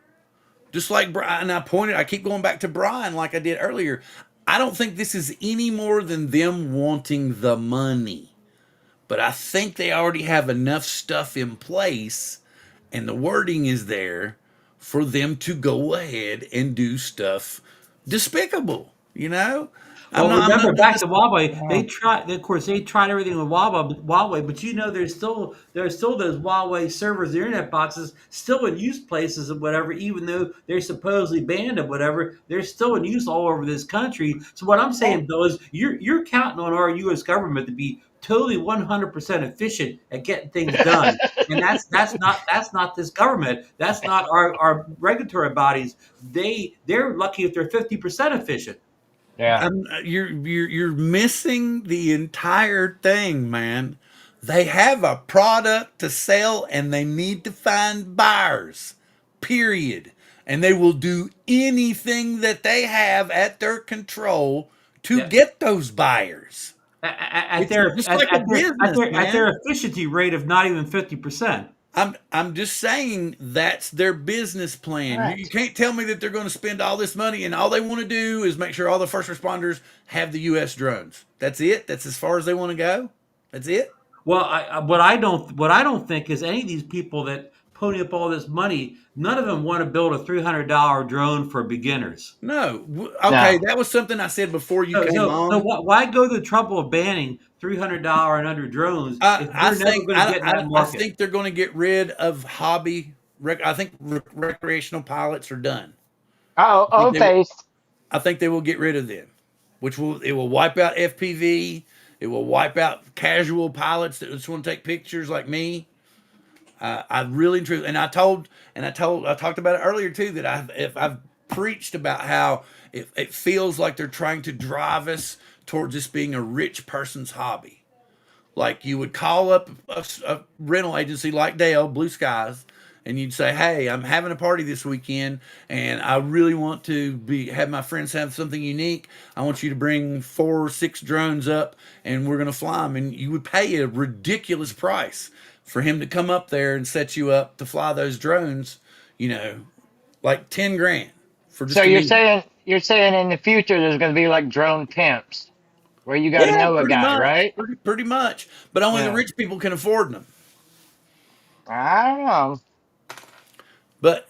Just like Brian, I keep going back to Brian like I did earlier. I don't think this is any more than them wanting the money. But I think they already have enough stuff in place and the wording is there for them to go ahead and do stuff despicable, you know? Well, I'm not remember doing back this. to Huawei, Yeah. they tried. Of course, they tried everything with Huawei, but there's still those Huawei servers, the internet boxes, still in use places and whatever. Even though they're supposedly banned or whatever, they're still in use all over this country. So what I'm saying, Bill, is you're counting on our U.S. government to be totally 100% efficient at getting things done. And that's not this government. That's not our regulatory bodies. They're lucky if they're 50% efficient. Yeah. You're missing the entire thing, man. They have a product to sell and they need to find buyers. Period. And they will do anything that they have at their control to Yeah. get those buyers. At It's their just like a business, at their man. efficiency rate of not even 50%. I'm just saying that's their business plan. You Correct. can't tell me that they're going to spend all this money and all they want to do is make sure all the first responders have the U.S. drones. That's it. That's as far as they want to go. That's it. Well, what I don't think is any of these people that pony up all this money, none of them want to build a $300 drone for beginners. No. Okay, No. that was something I said before you So came on. why go to the trouble of banning $300 and under drones if I you're never think going to get in that I market? think they're going to get rid of hobby. I think recreational pilots are done. I think Oh, they based. I think they will get rid of them, which will wipe out FPV. It will wipe out casual pilots that just want to take pictures like me. I really and truly, and I talked about it earlier too, that I've preached about how it feels like they're trying to drive us towards this being a rich person's hobby. Like you would call up a rental agency like Dale, Blue Skies, and you'd say, "Hey, I'm having a party this weekend, and I really want to have my friends have something unique. I want you to bring 4 or 6 drones up, and we're gonna fly them." And you would pay a ridiculous price for him to come up there and set you up to fly those drones. You know, like 10 grand for just So a meeting. you're saying in the future there's going to be like drone pimps where you got to Yeah, know a pretty guy, much, right? pretty much. But only the Yeah. rich people can afford them. I don't know. But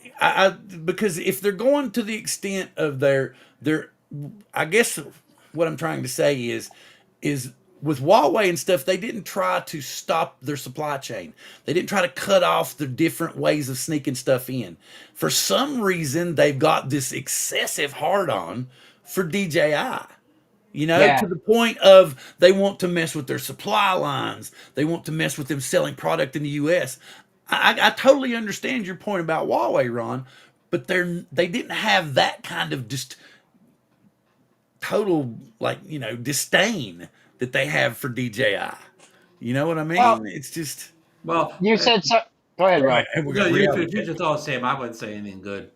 because if they're going to the extent of their, I guess what I'm trying to say is with Huawei and stuff, they didn't try to stop their supply chain. They didn't try to cut off the different ways of sneaking stuff in. For some reason, they've got this excessive hard on for DJI. You know, Yeah. to the point of they want to mess with their supply lines. They want to mess with them selling product in the U.S. I totally understand your point about Huawei, Ron, but they didn't have that kind of just total disdain that they have for DJI. You know what I Well, mean? It's just Well, you said so. Go ahead, go Ron. ahead. Hey, we no, got you reality finish check. your thought, Sam. I wouldn't say anything good.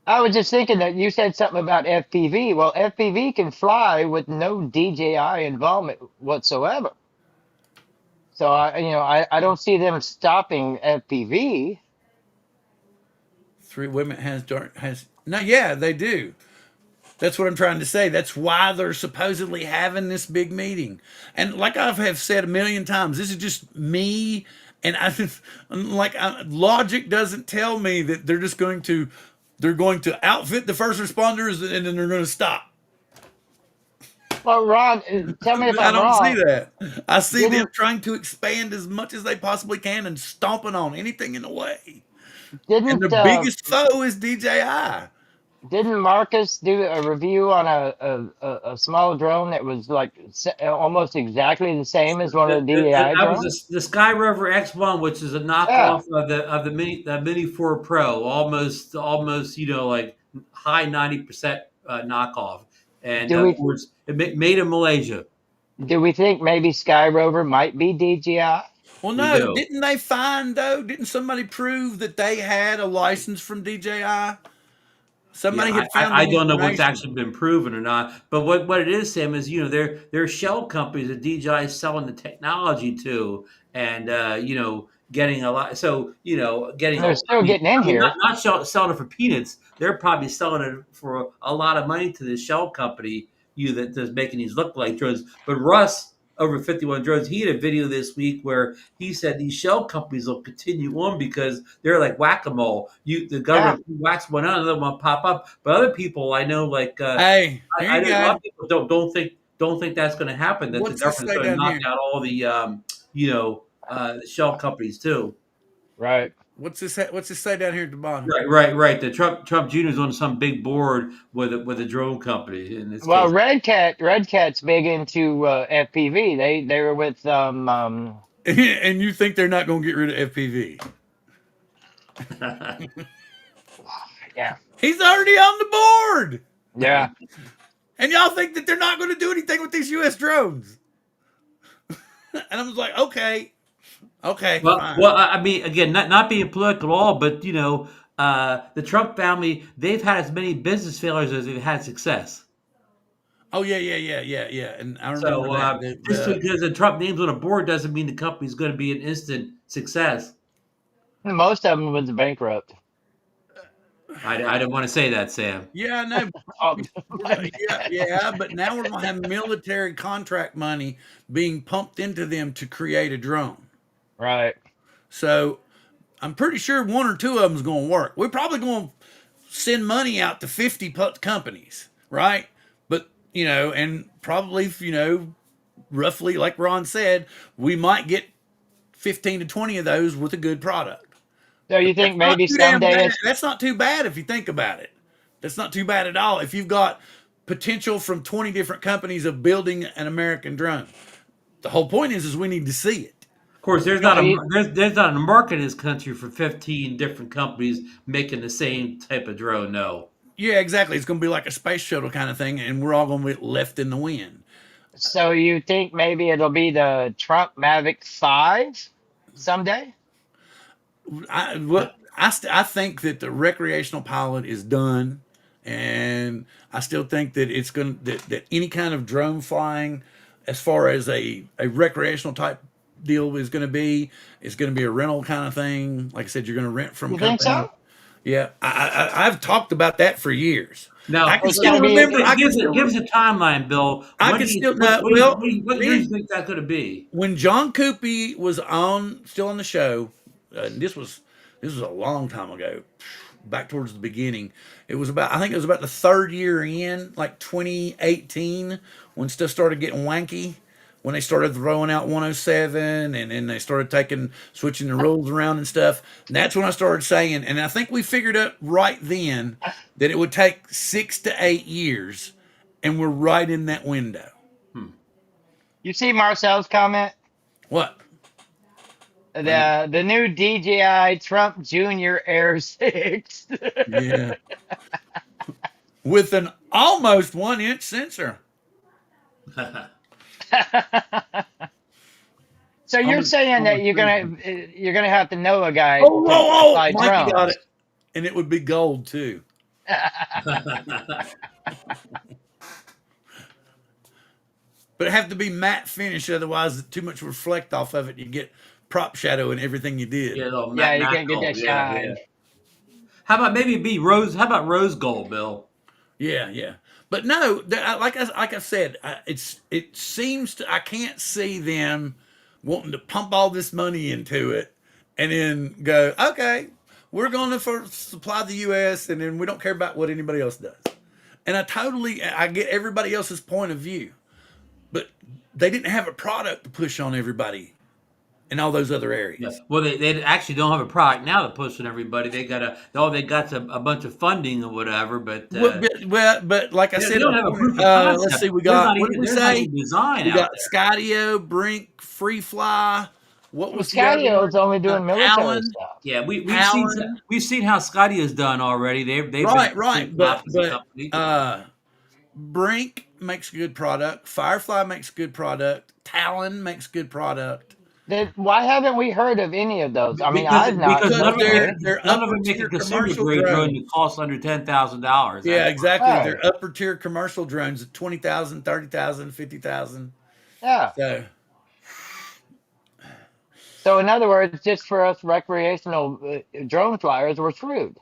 I was just thinking that you said something about FPV. Well, FPV can fly with no DJI involvement whatsoever. So I don't see them stopping FPV. 3 women has no, yeah, they do. That's what I'm trying to say. That's why they're supposedly having this big meeting. And like I have said a million times, this is just me. And logic doesn't tell me that they're going to outfit the first responders and then they're going to stop. Well, Ron, tell me if I I'm don't see wrong. that. I see them Didn't trying to expand as much as they possibly can and stomping on anything in the way. And their didn't biggest foe is DJI. didn't Marcus do a review on a small drone that was like almost exactly the same as one of the DJI That was drones? the Sky Rover X1, which is a Yeah. knockoff of the Mini 4 Pro, almost like high 90% knockoff, and Do of we course made in Malaysia. do we think maybe Sky Rover might be DJI? Well, We no, do. didn't they find though? Didn't somebody prove that they had a license from DJI? Yeah, Somebody I, had I found I the don't know what's information. actually been proven or not, but what it is, Sam, is they're shell companies that DJI is selling the technology to, and getting a lot. So getting And a. they're still getting in Not here. selling it for peanuts. They're probably selling it for a lot of money to this shell company. That's making these look like drones. But Russ over 51 drones, he had a video this week where he said these shell companies will continue on because they're like whack-a-mole. The Yeah. government whacks one out, another one pop up. But other people I know, like Hey, here I you know a lot go. of people don't think that's going to happen. That the What's this government's say going to down knock here? out all the shell companies too. Right. What's this say down here at the bottom? Right. The Trump Jr. is on some big board with a drone company in this Well, case. Red Cat's big into FPV. They were with And you think they're not going to get rid of FPV? yeah. He's already on the board. Yeah. And y'all think that they're not going to do anything with these U.S. drones? And I was like, okay, fine. I mean, again, not being political at all, but the Trump family, they've had as many business failures as they've had success. Oh yeah. And I remember So that. just because the Trump name's on a board doesn't mean the company's going to be an instant success. Most of them was bankrupt. I didn't want to say that, Sam. Yeah, I know. Oh, my bad. Yeah. But now we're gonna have military contract money being pumped into them to create a drone. Right. So I'm pretty sure 1 or 2 of them's going to work. We're probably going to send money out to 50 companies, right? But and probably roughly like Ron said, we might get 15 to 20 of those with a good product. So you But think that's not maybe too damn someday bad. it's That's not too bad if you think about it. That's not too bad at all. If you've got potential from 20 different companies of building an American drone. The whole point is we need to see it. Of course, there's So not a you, there's not a market in this country for 15 different companies making the same type of drone. No. Yeah, exactly. It's going to be like a space shuttle kind of thing, and we're all going to be left in the wind. so you think maybe it'll be the Trump Mavic 5 someday? I think that the recreational pilot is done, and I still think that it's going that any kind of drone flying, as far as a recreational type deal is going to be, a rental kind of thing. Like I said, you're going to rent from You think companies. so? Yeah, I've talked about that for years. I Now, can It's still gonna be remember. I can give us still. a timeline, Bill. I When can do you still. Well, what year do you think that could be? when John Coopy was still on the show, this was a long time ago, back towards the beginning. I think it was about the third year in, like 2018, when stuff started getting wanky. When they started throwing out 107, and then they started switching the rules around and stuff. And that's when I started saying, and I think we figured out right then that it would take 6 to 8 years, and we're right in that window. You see Marcel's comment? What? The new DJI Trump Jr. Air 6. Yeah. With an almost 1-inch sensor. So you're saying that you're gonna have to know a guy Oh, whoa, to whoa! fly Mikey got drones. it, and it would be gold too. But it have to be matte finish, otherwise too much reflect off of it. You get prop shadow and everything you did. Yeah, no, Yeah, you matte can't get gold. that Yeah, shine. yeah. How about maybe be rose? How about rose gold, Bill? Yeah, yeah. But no, like I said, it seems I can't see them wanting to pump all this money into it and then go, okay, we're going to first supply the U.S. and then we don't care about what anybody else does. And I get everybody else's point of view, but they didn't have a product to push on everybody in all those other Yeah. areas. Well, they actually don't have a product now to push on everybody. They got a bunch of funding or whatever, but But like I they said, don't have a proof of concept. let's see, we There's got, not what even, did we there's not say? even design We out got there. Skydio, Brink, Free Fly. What Well, was the other one? Scadio's only doing military Allen. stuff. Yeah, Allen. we've seen how Scotty has done already. They've been Right, a right. complete flop But as a company. Brink makes good product. Firefly makes good product. Talon makes good product. Why haven't we heard of any of those? I mean, Because I've not because Because personally. they're none of upper them make a tier consumer commercial grade drone drones. that costs under $10,000. Yeah, That's exactly. Right. They're upper tier commercial drones at 20,000, 30,000, 50,000. Yeah. So So in other words, just for us recreational drone flyers, we're screwed.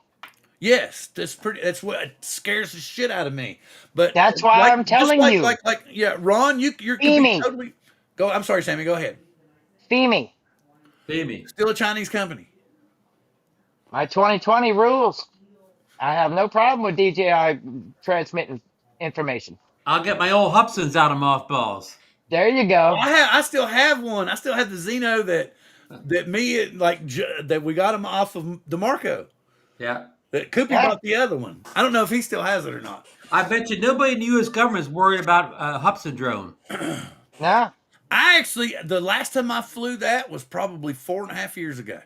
yes, that's what scares the shit out of me. But That's why like I'm just telling you, yeah, Ron, you could be FEMI, totally go. I'm sorry, Sammy, go ahead. FEMI. Amy. Still a Chinese company. My 2020 rules. I have no problem with DJI transmitting information. I'll get my old Hubsons out of mothballs. There you go. I still have one. I still have the Xeno that we got him off of DeMarco. Yeah. That Coopy Yeah. bought the other one. I don't know if he still has it or not. I bet you nobody in the U.S. government is worried about a Hubson drone. No. The last time I flew that was probably 4.5 years ago.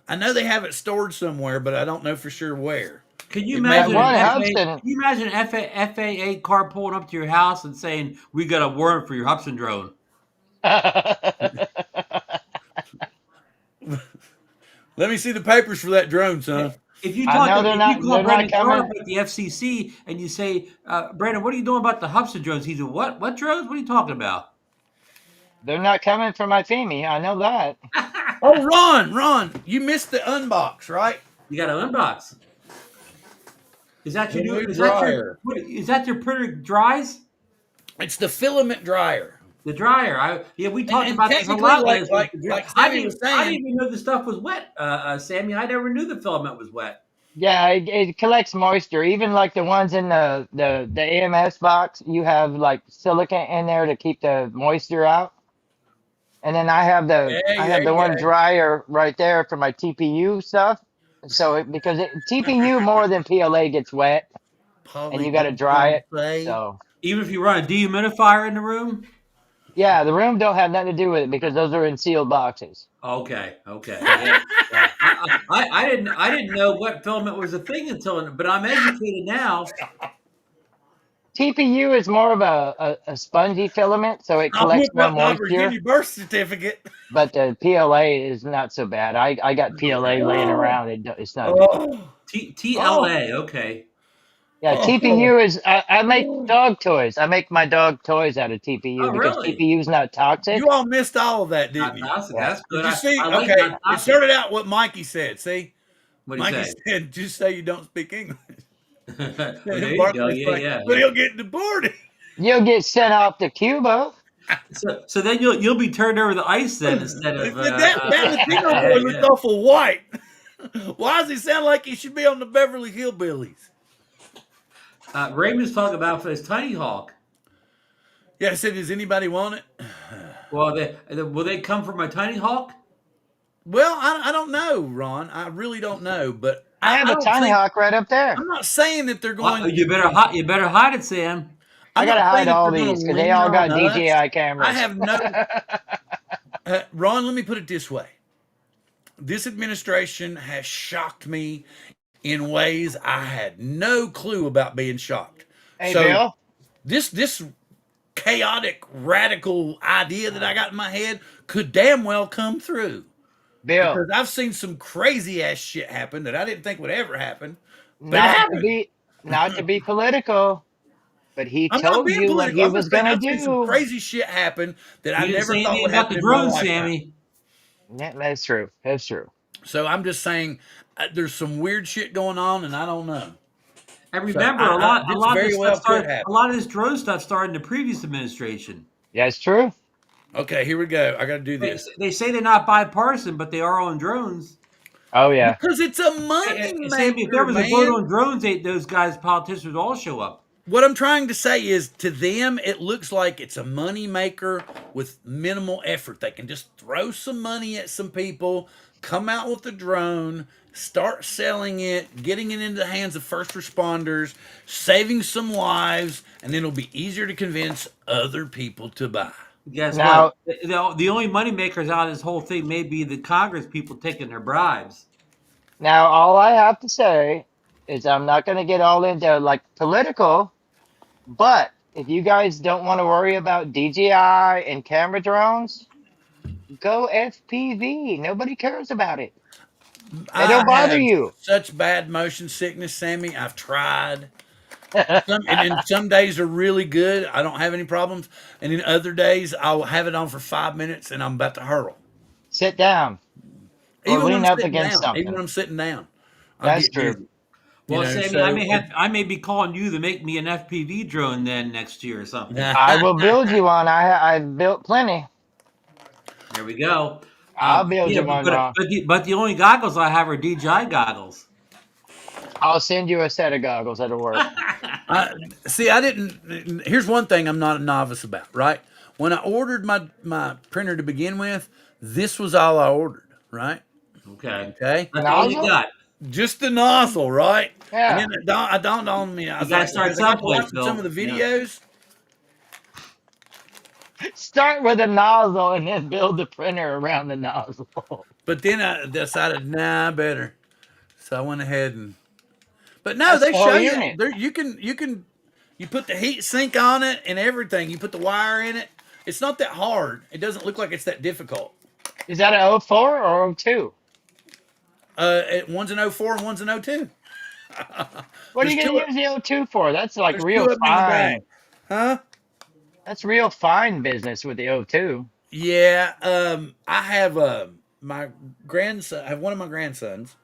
I know they have it stored somewhere, but I don't know for sure where. Can you It may imagine? be- One Can Hubson. you imagine an FAA car pulling up to your house and saying, "We got a warrant for your Hubson drone"? Let me see the papers for that drone, son. If you I talk, know if they're you not- call they're not Brandon coming. Carr at the FCC and you say, "Brandon, what are you doing about the Hubson drones?" He said, "What? What drones? What are you talking about?" They're not coming for my FEMI. I know that. Oh, Ron, you missed the unbox, right? You got an unbox. Is that your The new? new Is that dryer. is that your printer dries? It's the filament dryer. The dryer. We talked And about this a technically, lot like- last like- week. like I Sammy was didn't saying- even know the stuff was wet, Sammy. I never knew the filament was wet. Yeah, it collects moisture. Even like the ones in the AMS box, you have like silicone in there to keep the moisture out. And then I have Hey, there you one go. dryer right there for my TPU stuff. So because TPU more than PLA gets wet. and you got to dry it. So Even if you run a dehumidifier in the room? yeah, the room don't have nothing to do with it because those are in sealed boxes. Okay. Yeah. Yeah. I didn't know wet filament was a thing until, but I'm educated now. TPU is more of a spongy filament, so it I'll collects whoop more up my moisture. Virginia birth certificate. But the PLA is not so bad. I got PLA laying Oh, around. It's not good. oh, oh, TLA. Okay. Yeah, oh, TPU is. I make oh. dog toys. I make my dog toys out of TPU Oh, because really? TPU is not You toxic. all missed all of that, didn't Not you? toxic. Yeah. That's Did good. you see? I like Okay, not it toxic. started out what Mikey said. See, What do you Mikey say? said, "Just say you don't speak English." Well, there And you go. Barkley's Yeah, like, yeah, "But yeah. he'll get deported." You'll get sent off to Cuba. So then you'll be turned over the ice then instead He of said, that Latino boy yeah, looks yeah. awful white. Why does he sound like he should be on the Beverly Hillbillies? Raymond's talking about for his tiny hawk. Yeah, I said, does anybody want it? Well, will they come for my tiny hawk? Well, I don't know, Ron. I really don't know, but I have I a don't tiny think hawk right up there. I'm not saying that they're going to. You better hide it, Sam. I I'm gotta not hide saying that all they're going these to because they lean all on got us. DJI I cameras. have no. Ron, let me put it this way: this administration has shocked me in ways I had no clue about being shocked. Hey, So Bill. this chaotic radical idea that I got in my head could damn well come through Bill. because I've seen some crazy ass shit happen that I didn't think would ever happen, but it Not to happened. be not to be political, but he I'm not told being you what political. he I'm was just saying gonna I've seen some do. crazy shit happen that I You didn't never say thought anything would about happen the in my drone, lifetime. Sammy. Yeah, that's true. That's true. So I'm just saying there's some weird shit going on, and I don't know. And So remember, a this lot of very this stuff well could started. A happen. lot of this drone stuff started in the previous administration. Yeah, it's true. Okay, here we go. I got to do They, this they say they're not bipartisan, but they are on drones. Oh yeah. because it's a money Sammy, if there maker, was a vote man. on drones, those guys, politicians, would all show up. What I'm trying to say is to them, it looks like it's a money maker with minimal effort. They can just throw some money at some people, come out with a drone, start selling it, getting it into the hands of first responders, saving some lives, and then it'll be easier to convince other people to buy. Guess what? Now The only money makers out of this whole thing may be the Congress people taking their bribes. now all I have to say is I'm not gonna get all into like political, but if you guys don't want to worry about DJI and camera drones, go FPV. Nobody cares about it. They I don't bother have you. such bad motion sickness, Sammy. I've tried. And some days are really good. I don't have any problems. And then other days, I'll have it on for 5 minutes and I'm about to hurl. Sit down or Even when lean I'm up sitting against down, even something. when I'm sitting down, I'll That's get true. dizzy. Well, Sammy, So I may be calling you to make me an FPV drone then next year or something. I will build you one. I've built plenty. There we go. I'll build Yeah, you one, Ron. but the only goggles I have are DJI goggles. I'll send you a set of goggles that'll work. see, I didn't. Here's one thing I'm not a novice about. Right when I ordered my printer to begin with, this was all I ordered. Right. Okay. Okay. That's all you Nozzle? got. Just the nozzle, right? And Yeah. then it dawned on me. I You was gotta like, start as I got to someplace, watching some of Bill. the Yeah. videos. Start with a nozzle and then build the printer around the nozzle. But then I decided, nah, better. So I went ahead and. But no, That's they the whole show you unit. there. You put the heat sink on it and everything. You put the wire in it. It's not that hard. It doesn't look like it's that difficult. Is that an 04 or 02? One's an 04 and one's an 02. What are There's you two. going to use the 02 for? That's like There's two real of them in the bag, fine. huh? That's real fine business with the 02. Yeah. I have my grandson. I have one of my grandsons.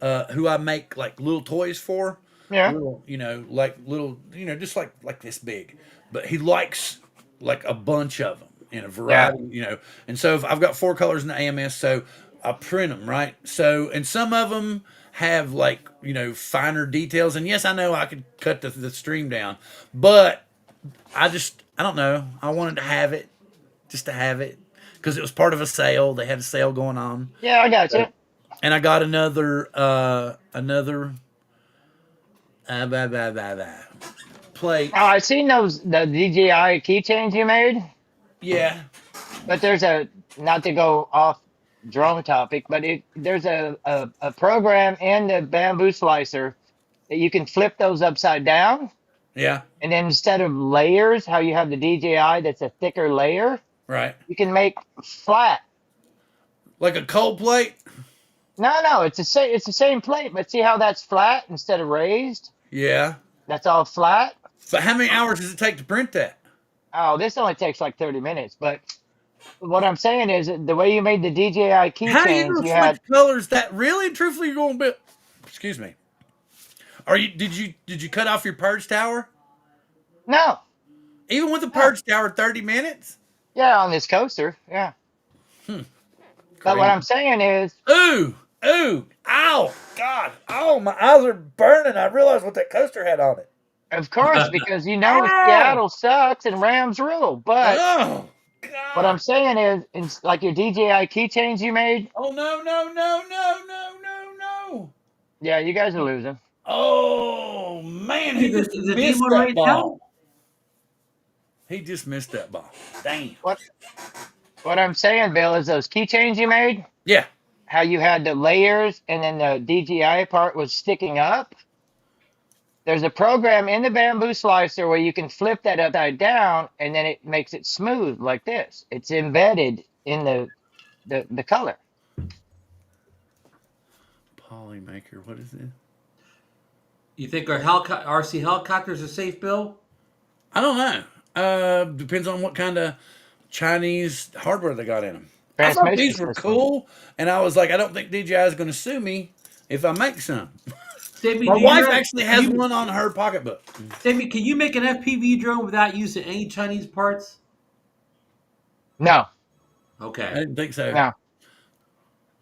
Who I make like little toys for. Yeah. Little, like little, just like this big. But he likes like a bunch of them in a variety, And so if I've got 4 colors in the AMS, so I print them, right? So, and some of them have like, finer details. And yes, I know I could cut the stream down, but I don't know. I wanted to have it, just to have it, because it was part of a sale. They had a sale going on. Yeah, I got you. And I got another Blah, blah, blah, blah. Plates. Oh, I've seen the DJI keychains you made, Yeah. but there's a not to go off drone topic, but there's a program in the bamboo slicer that you can flip those upside down, Yeah. and then instead of layers, how you have the DJI that's a thicker layer, Right. you can make flat. Like a cold plate. No, it's the same plate, but see how that's flat instead of raised? Yeah. That's all flat. So how many hours does it take to print that? Oh, this only takes like 30 minutes, but what I'm saying is that the way you made the DJI How are you keychains, gonna you switch had colors that really and truthfully you're gonna build? Excuse me. Are you did you cut off your purge tower? no, Even with the no, purge tower, 30 minutes? yeah, on this coaster, yeah. But what Crazy. I'm saying is, Ooh, ooh, ow, God, oh, my eyes are burning. I realized what that coaster had on it. of course, because you know Oh, Seattle sucks and Rams rule. But oh, what I'm God. saying is, like your DJI keychains you made, Oh, no, no, no, no, no, no, no. yeah, you guys are losing. Oh, man, he just Is the team missed on that right now? ball. He just missed that ball. Damn. What what I'm saying, Bill, is those keychains you made, Yeah. how you had the layers and then the DJI part was sticking up. There's a program in the bamboo slicer where you can flip that upside down and then it makes it smooth like this. It's embedded in the color. Polymaker, what is it? You think our RC helicopters are safe, Bill? I don't know. Depends on what kind of Chinese hardware they got in them. I thought Transmission these were system. cool, and I was like, I don't think DJI is going to sue me if I make some. Sammy, My do you wife have, actually has one on her pocketbook. Sammy, can you make an FPV drone without using any Chinese parts? No, I Okay. didn't think so. no.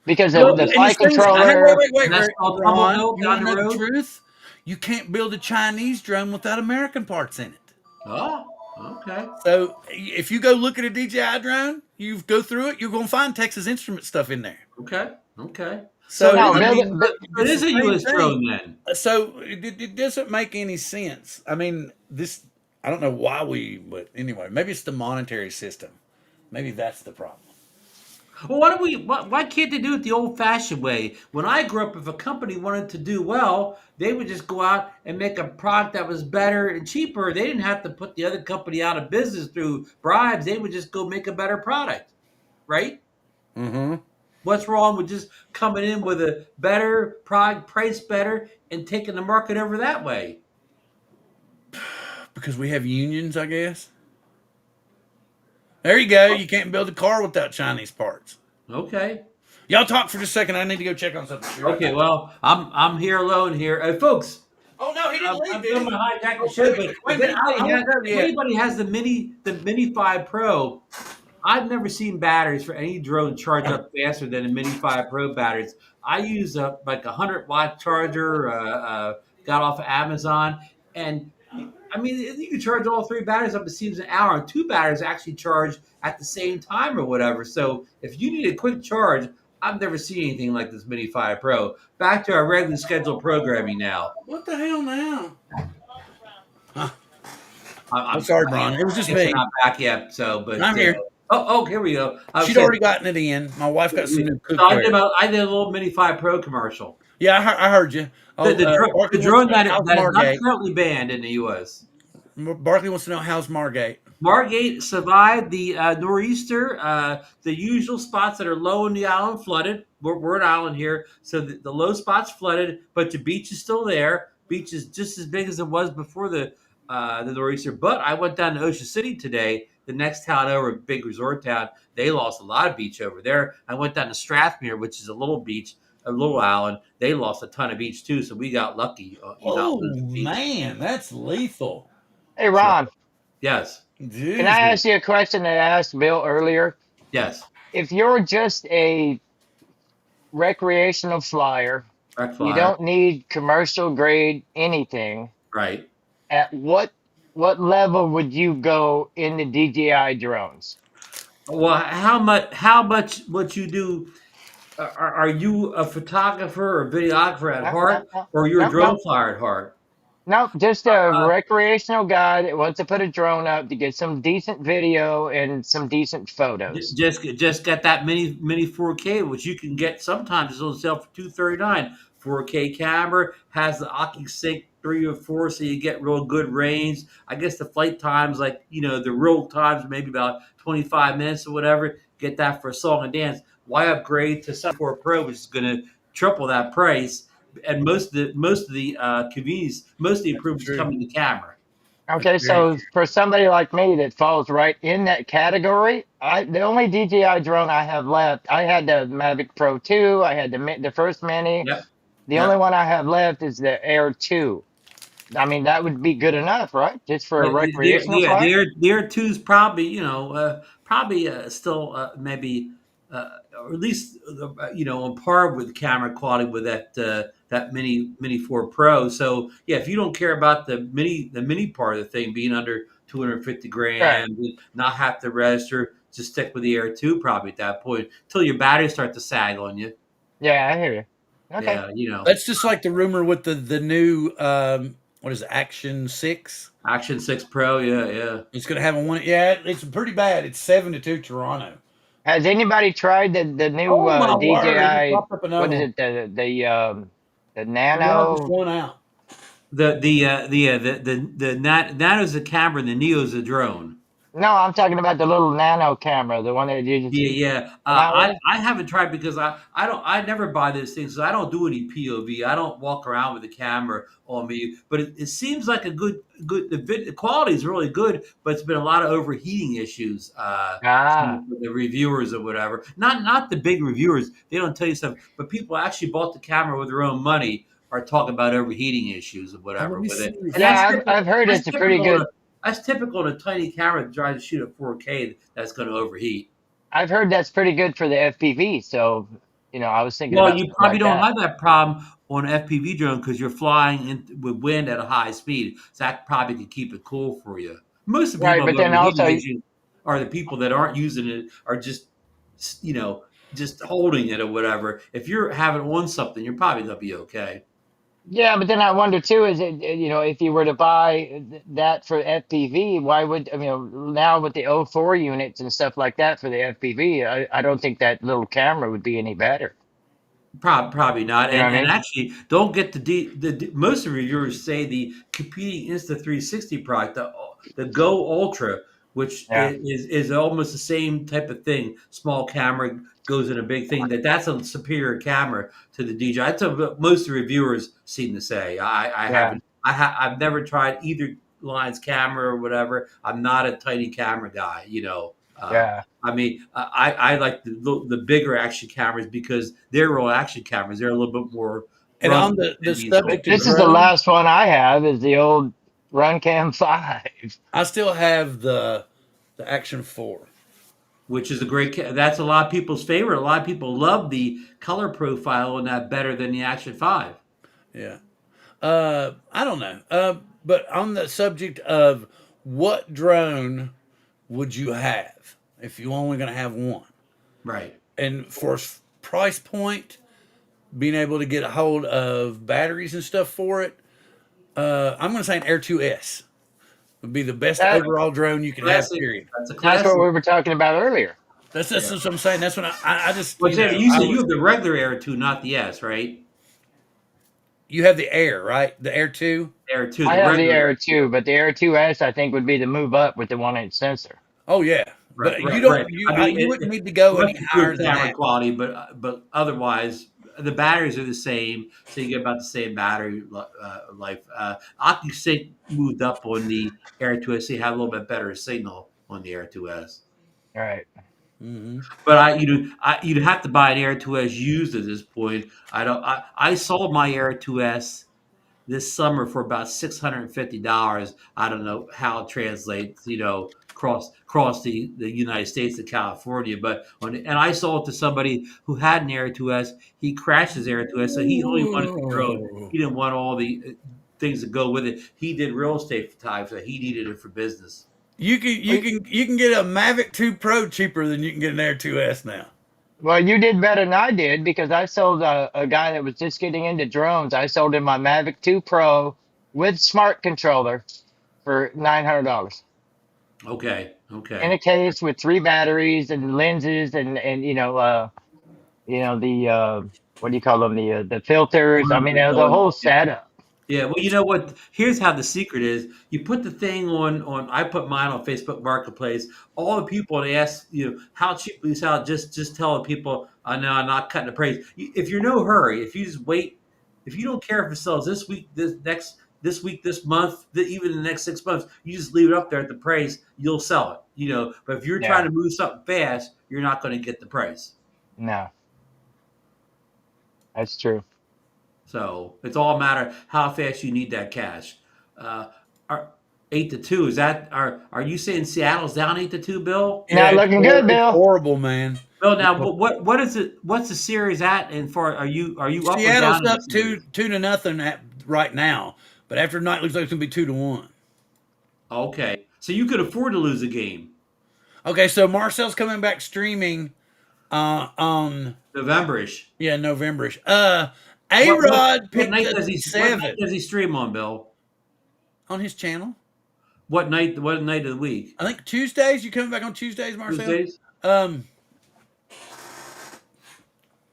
Because Well, the and flight the thing is, hey, controller, And that's called Ron, Tumblehill you down want to the know the road? truth? You can't build a Chinese drone without American parts in it. Oh, okay. So if you go look at a DJI drone, you go through it, you're going to find Texas Instrument stuff in there. Okay. Okay. So, no, I build mean, it. It it's is the a same U.S. thing. drone then. So it doesn't make any sense. I mean, this, I don't know why but anyway, maybe it's the monetary system. Maybe that's the problem. Well, why can't they do it the old-fashioned way? When I grew up, if a company wanted to do well, they would just go out and make a product that was better and cheaper. They didn't have to put the other company out of business through bribes. They would just go make a better product, right? Mm-hmm. What's wrong with just coming in with a better product, priced better, and taking the market over that way? Because we have unions, I guess. There you go. You can't build a car without Chinese parts. Okay. Y'all talk for just a second. I need to go check on something. Be right Okay. back. Well, I'm here alone here, folks. Oh no, he didn't leave. I'm Did going he? to hijack the Oh, show, but wait a minute. I won't go if yet. anybody has the Mini 5 Pro, I've never seen batteries for any drone charge up faster than the Mini 5 Pro batteries. I use like a 100-watt charger, got off of Amazon, and I mean you can charge all three batteries up. It seems an hour, and two batteries actually charge at the same time or whatever. So if you need a quick charge, I've never seen anything like this Mini 5 Pro. Back to our regularly scheduled programming now. What the hell now? I'm sorry, Bron. It was just me. Not back yet. So, but I'm here. Here we go. She'd already gotten it in. My wife got some new So I cookware. did a little Mini 5 Pro commercial. Yeah, I heard you. Oh, The drone that is not Margate. currently banned in the U.S. Barkley wants to know how's Margate. Margate survived the nor'easter. The usual spots that are low in the island flooded. We're an island here, so the low spots flooded, but the beach is still there. Beach is just as big as it was before the nor'easter. But I went down to Ocean City today, the next town over, a big resort town. They lost a lot of beach over there. I went down to Strathmere, which is a little beach, a little island. They lost a ton of beach too, so we got lucky. Oh man, that's lethal. hey Ron, Yes. can I ask you a question that I asked Bill earlier? Yes. If you're just a recreational flyer, Wreck you flyer. don't need commercial grade anything. Right. At what level would you go in the DJI drones? Well, how much would you do? Are you a photographer or videographer at heart, or you're a drone flyer at heart? Nope, just a Uh, recreational guy that wants to put a drone up to get some decent video and some decent photos. just got that mini 4K, which you can get sometimes it's on sale for 239. 4K camera has the OcuSync 3 or 4, so you get real good range. I guess the flight times, like the real times, maybe about 25 minutes or whatever. Get that for a song and dance. Why upgrade to 74 Pro, which is going to triple that price? And most of the convenience, most of the That's improvements true. come in the camera. That's Okay, very so for somebody like me that falls right in that category, the only DJI drone I have left, I had the Mavic Pro 2, I had the first Mini. Yep. The only Yep. one I have left is the Air 2. I mean, that would be good enough, right? Just for a recreational flight? Their two's probably probably still maybe or at least on par with camera quality with that mini 4 Pro. So yeah, if you don't care about the mini part of the thing being under 250 Right. grand, not have to register, just stick with the Air 2 probably at that point until your batteries start to sag on you. Yeah, I hear you. Okay. Yeah, That's just like the rumor with the new what is it, Action 6? Action 6 Pro. Yeah, yeah. It's gonna have a one. Yeah, it's pretty bad. It's 7-2 Toronto. Has anybody tried the new Oh my word! It DJI? popped up What another is one. it? The Yeah, just Nano? one out. The Nano's a camera and the Neo's a drone. No, I'm talking about the little Nano camera, the one that you just Yeah, yeah. that I one. I haven't tried because I never buy those things. So I don't do any POV. I don't walk around with the camera on me. But it seems like a good. The quality is really good, but it's been a lot of overheating issues. Ah, With the reviewers or whatever. Not the big reviewers. They don't tell you stuff, but people actually bought the camera with their own money are talking about overheating issues or Oh, let whatever me with see. it. And yeah, I've heard that's it's a pretty typical. good. That's typical in a tiny camera that tries to shoot at 4K that's going to overheat. I've heard that's pretty good for the FPV. So, I was thinking Well, about you something probably like don't that. have that problem on an FPV drone because you're flying with wind at a high speed. So that probably could keep it cool for you. Most of the Right, people but have then overheating also, issues are the people that aren't using it are just holding it or whatever. If you're having on something, you're probably gonna be okay. yeah, but then I wonder too, is it, if you were to buy that for FPV, why would, now with the O4 units and stuff like that for the FPV, I don't think that little camera would be any better. Probably not. You know what I And mean? actually, don't get most of reviewers say the competing Insta360 product, the Go Ultra, which Yeah, is almost the same type of thing. Small camera goes in a big thing. That's a superior camera to the DJI. That's what most of the reviewers seem to say. I yeah, haven't. I've never tried either line's camera or whatever. I'm not a tiny camera guy. yeah. I mean, I like the bigger action cameras because they're real action cameras. They're a little bit more And on rugged the than these little subject of This is the drones. drones, last one I have is the old Runcam 5. I still have the Action 4. Which is a great. That's a lot of people's favorite. A lot of people love the color profile on that better than the Action 5. Yeah. I don't know. But on the subject of what drone would you have if you only going to have one? Right. And for price point, being able to get a hold of batteries and stuff for it, I'm going to say an Air 2S would be the best That overall drone you can have. Classic. Period. That's a that's what classic. we were talking about earlier. That's Yeah. what I'm saying. That's what I just Well, Jamie, you I said you was. have the regular Air 2, not the S, right? You have the Air, right? The Air 2. Air 2, I the have the regular Air Air 2. 2, but the Air 2S I think would be the move up with the 1-inch sensor. Oh yeah, Right, but you right, don't right. I mean, you wouldn't need to it go must any higher improve than camera that. quality, but otherwise, the batteries are the same, so you get about the same battery life. OcuSync moved up on the Air 2S, so you have a little bit better signal on the Air 2S. All right. Hmm. But you'd have to buy an Air 2S used at this point. I don't. I sold my Air 2S this summer for about $650. I don't know how it translates, across the United States to California. But and I sold it to somebody who had an Air 2S. He crashed his Air 2S, so he only wanted the drone. Ooh. He didn't want all the things that go with it. He did real estate for time, so he needed it for business. You can get a Mavic 2 Pro cheaper than you can get an Air 2S now. Well, you did better than I did because I sold a guy that was just getting into drones. I sold him my Mavic 2 Pro with smart controller for $900 Okay. in Okay. a case with 3 batteries and lenses and the what do you call them, the filters. I mean, the whole setup. Yeah, well, you know what? Here's how the secret is. You put the thing on. I put mine on Facebook Marketplace. All the people they ask how cheap we sell. Just tell the people, no, I'm not cutting the price. If you're no hurry, if you just wait, if you don't care if it sells this week, this week, this month, even the next 6 months, you just leave it up there at the price. You'll sell it. But if you're trying Yeah, to move something fast, you're not going to get the price. no, that's true. So it's all a matter how fast you need that cash. Uh, are 8-2 is that? Are you saying Seattle's down 8-2, Bill? Yeah, Not looking good, it's Bill. horrible, man. Bill, now what is it? What's the series at? And for are you up or Seattle's down in the up two series? two to nothing right now, but after tonight looks like it's gonna be 2-1. Okay, so you could afford to lose a game. Okay, so Marcel's coming back streaming on Novemberish. Novemberish. A What what Rod what picked night a does he what night 7 does he stream on, Bill? on his channel. What night? What night of the week? I think Tuesdays. You coming back on Tuesdays, Marcel? Tuesdays. Um.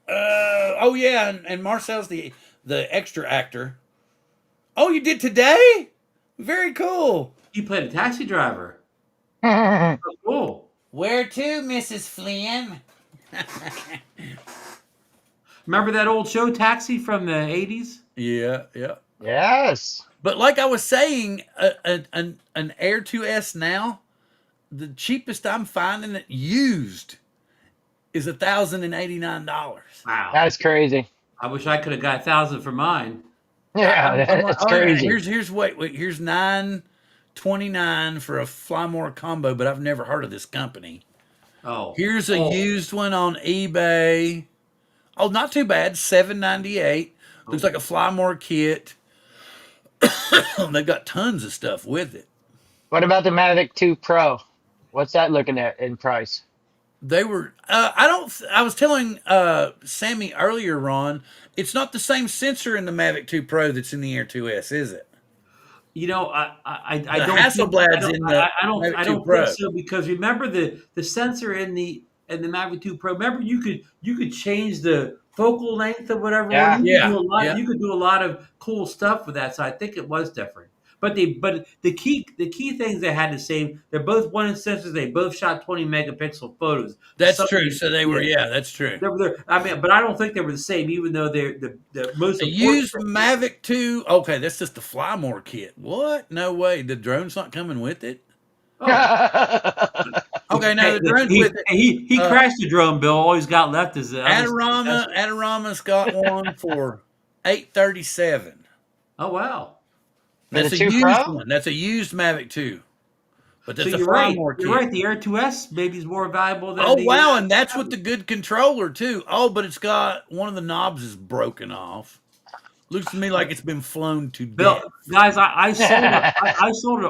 Oh yeah, and Marcel's the extra actor. Oh, you did today? Very cool. He played a taxi driver. Yeah, Oh, cool. Where to, Mrs. Flynn? Remember that old show Taxi from the 80s? Yeah, yeah. yes. But like I was saying, an Air 2S now, the cheapest I'm finding it used is $1,089. Wow. That's crazy. I wish I could have got 1,000 for mine. Yeah, I'm like, that's oh, yeah, crazy. here's wait, here's $929 for a Flymore combo, but I've never heard of this company. Oh. Here's a Oh. used one on eBay. Oh, not too bad, $798. Looks like a Flymore kit. They've got tons of stuff with it. What about the Mavic 2 Pro? What's that looking at in price? They were. I was telling Sammy earlier, Ron. It's not the same sensor in the Mavic 2 Pro that's in the Air 2S, is it? I The don't think Hasselblad's in the Mavic I 2 don't think Pro. so because remember the sensor in the Mavic 2 Pro. Remember you could change the focal length or whatever. Yeah. Yeah, yeah. You could do a lot of cool stuff with that. So I think it was different. But the key things they had the same. They're both one sensors. They both shot 20 megapixel photos. That's So true. So they were. yeah, Yeah, that's true. I mean, but I don't think they were the same. Even though they're the most A important. used Mavic 2. Okay, that's just the Flymore kit. What? No way. The drone's not coming with it. Oh. Okay, now the drone's with it. He crashed the drone, Bill. All he's got left is the other Adorama's got one for $837. Oh wow! That's The a 2 used Pro? one. That's a used Mavic 2. But that's So a you're right. Flymore kit. You're right. The Air 2S maybe is more valuable than Oh the. wow, and that's with the good controller too. Oh, but it's got one of the knobs is broken off. Looks to me like it's been flown to Bill, death. guys, I sold the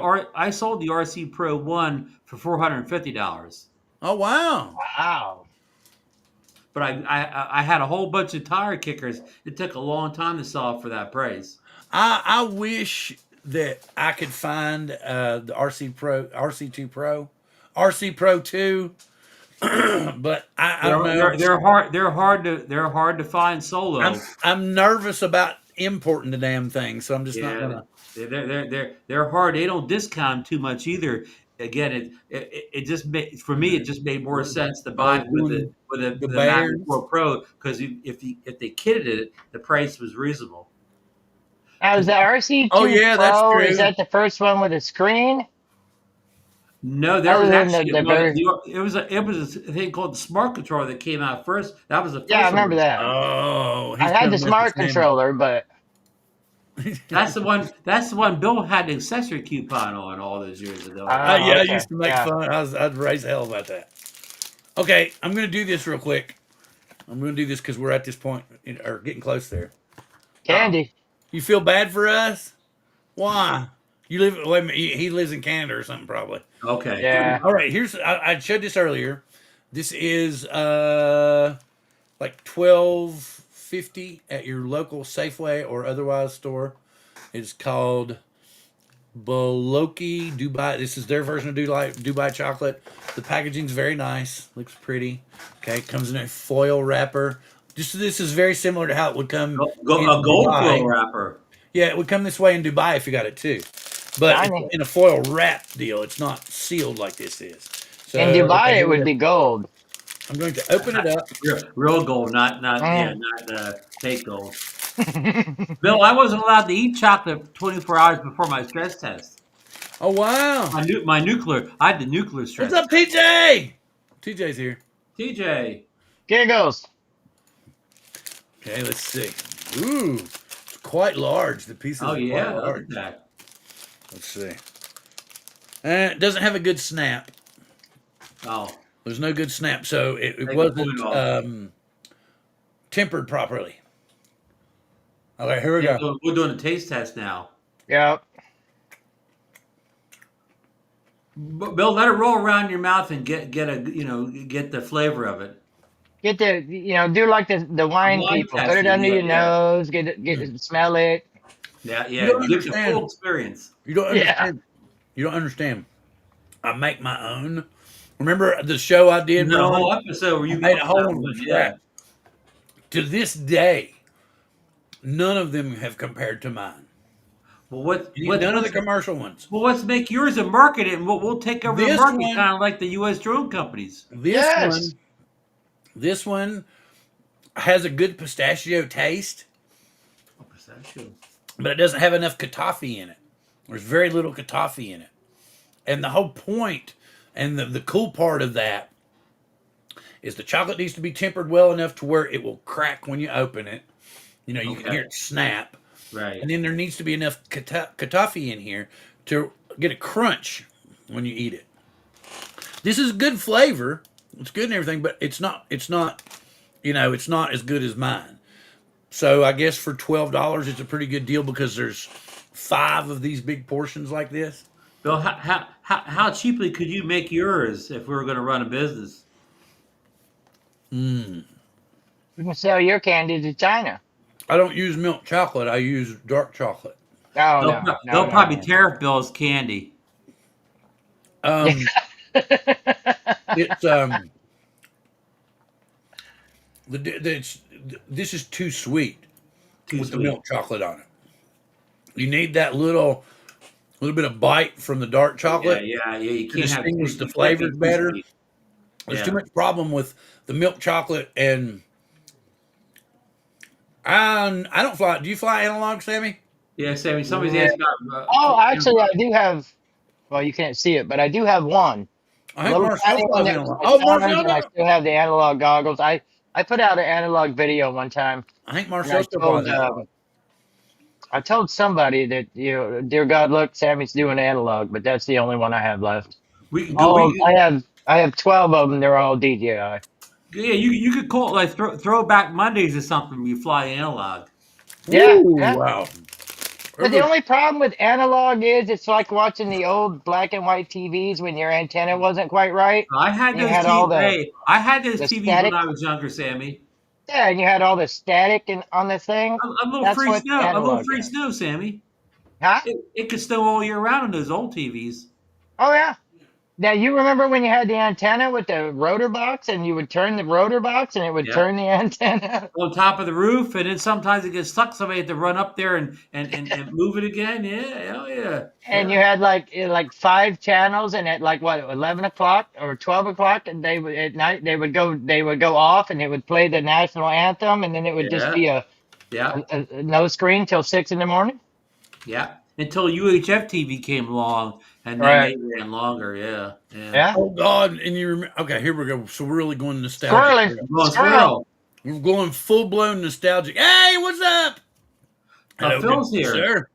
RC Pro 1 for $450. Oh wow. Wow. But I had a whole bunch of tire kickers. It took a long time to sell for that price. I wish that I could find the RC2 Pro, RC Pro 2, but I don't know. They're hard to find solo. I'm nervous about importing the damn thing, so I'm just not Yeah, gonna. they're hard. They don't discount too much either. Again, it just made for me. It just made more sense to buy it with The the Bears. Mavic 4 Pro because if they kitted it, the price was reasonable. Now, is the RC2 Oh, yeah, that's Pro, true. is that the first one with a screen? No, there was Other than actually the very- it was a thing called the Smart Controller that came out first. That was the first. Yeah, I remember one. that. Oh, I had the smart controller, but That's the one. That's the one Bill had the accessory coupon on all those years ago. Ah. Yeah, I okay. used to make Yeah. fun. I'd raise hell about that. Okay, I'm gonna do this real quick. I'm gonna do this because we're at this point or getting close there. Candy. You feel bad for us? Why? You live? Wait a minute. He lives in Canada or something, probably. Okay. Yeah. All right. I showed this earlier. This is like $12.50 at your local Safeway or otherwise store. It's called Boloki Dubai. This is their version of Dubai chocolate. The packaging's very nice. Looks pretty. Okay, it comes in a foil wrapper. Just this is very similar to how it would come in A gold foil Dubai. wrapper. Yeah, it would come this way in Dubai if you got it too. But it's Shiny. in a foil wrap deal. It's not sealed like this is. So In Dubai, okay, it here we would go. be gold. I'm going to open it up. Real gold, Mm. not fake gold. Bill, I wasn't allowed to eat chocolate 24 hours before my stress test. Oh wow! I had the nuclear What's stress up, test. TJ? TJ's here. TJ, Giggles. Okay, let's see. Ooh, it's quite large. The pieces oh are yeah, quite look large. at that. Let's see. It doesn't have a good snap. Oh, There's no good snap, so it take a point wasn't off. tempered properly. Okay, here we Yeah, go. we're doing a taste test now. Yep. Bill, let it roll around your mouth and get the flavor of it. Get the do like the wine Wine people. Put it testing, under yeah, your yeah, nose. Smell it. You yeah. don't Give the full understand. experience. You don't Yeah. understand. You don't understand. I make my own. Remember the show I did, The Ron? whole episode where I you made come a to whole that one from one, yeah. scratch. To this day, none of them have compared to mine. Well, None of the commercial ones. let's make yours and market it, and we'll take over the This market, one, kind of like the U.S. drone companies. this Yes. one, this one has a good pistachio taste, Oh, pistachio. but it doesn't have enough kataffi in it. There's very little kataffi in it. And the whole point and the cool part of that is the chocolate needs to be tempered well enough to where it will crack when you open it. You know, you can hear Okay, it snap. right. And then there needs to be enough kataffi in here to get a crunch when you eat it. This is good flavor. It's good and everything, but it's not, it's not as good as mine. So I guess for $12, it's a pretty good deal because there's 5 of these big portions like this. Bill, how cheaply could you make yours if we were going to run a business? Mm. You can sell your candy to China. I don't use milk chocolate. I use dark chocolate. Oh They'll, no, no, they'll no, probably no. tariff Bill's candy. Um, it's this is too sweet Too with the sweet. milk chocolate on it. You need that little bit of bite from the dark chocolate Yeah. You to can't have distinguish the you can't be flavors too better. sweet. There's Yeah. too much problem with the milk chocolate, and I don't fly. Do you fly analog, Sammy? Yeah, Sammy. Somebody's Yeah. asked about. Oh, actually, I do have. Well, you can't see it, but I do have one. I A think little Marcel tiny one flies that was analog. my Oh, son's, Marcel and I does. still have the analog goggles. I put out an analog video one time, I think and Marcel still flies analog. I told somebody that dear God, look, Sammy's doing analog, but that's the only one I have left. We could go. Oh, I have 12 of them. They're all DJI. Yeah, you could call it like throwback Mondays or something. When you fly analog. Yeah, Ooh, yeah. wow. But the only problem with analog is it's like watching the old black and white TVs when your antenna wasn't quite right. I had And you those had all TVs. Hey, I had those the TVs when static. I was younger, Sammy. Yeah, and you had all the static on the thing. A little That's free what snow. A little analog free has. snow, Sammy. Huh? It could snow all year round on those old TVs. Oh yeah. Now you remember when you had the antenna with the rotor box and you would turn the rotor box and it would Yeah. turn the antenna? On top of the roof, and then sometimes it gets stuck. Somebody had to run up there and move it again. Yeah, hell yeah, And yeah, you had like 5 channels, and at like what 11 o'clock or 12 o'clock, and they would at night they would go off, and it would play the national anthem, and then it would just yeah, be a, yeah, a no screen till 6 in the morning. yeah. Until UHF TV came along, and then Right. they ran longer. Yeah, yeah. Yeah. Oh God! And you remember? Okay, here we go. So we're really going nostalgic. Squirrely. Here. Well, Squirrel. Squirrel. We're going full blown nostalgic. Hey, what's up? Hello, good Phil's here. sir.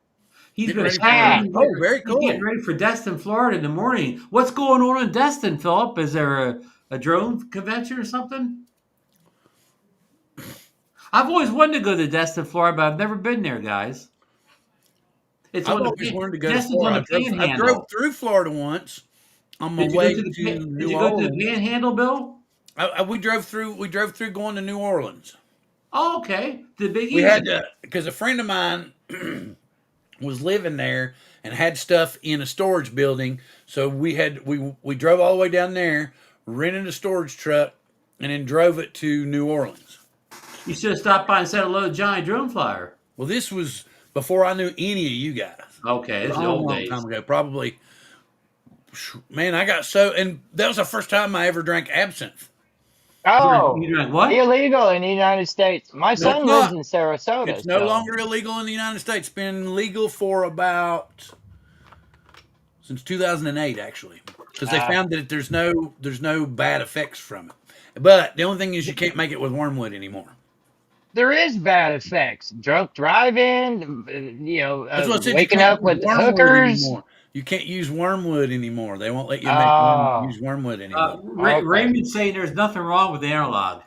He's Getting been ready Ah. for. Oh, very He's getting cool. ready for Destin, Florida in the morning. What's going on in Destin, Philip? Is there a drone convention or something? I've always wanted to go to Destin, Florida, but I've never been there, guys. It's I've on always wanted to go to Destin's on Florida. the I drove Panhandle. through Florida once on my Did you go way to to Did New you go to the Orleans. Panhandle, Bill? We drove through. We drove through going to New Orleans. Oh, okay. The Big We Easy. had to because a friend of mine was living there and had stuff in a storage building. So we drove all the way down there, rented a storage truck, and then drove it to New Orleans. You should have stopped by and said hello to Johnny Drone Flyer. Well, this was before I knew any of you guys. Okay, this is the Long, old long days. time ago. Probably, man, I got so, and that was the first time I ever drank absinthe. Oh, You drank what? illegal in the United States. My son it's lives not. in Sarasota. It's no so- longer illegal in the United States. It's been legal for about since 2008, actually, because they found that there's no bad effects from it. But the only thing is you can't make it with wormwood anymore. There is bad effects. Drunk driving, That's what I said. You waking can't up use with wormwood hookers. anymore. You can't use wormwood anymore. They won't let you Oh. use wormwood anymore. Okay. Raymond's saying there's nothing wrong with the analog.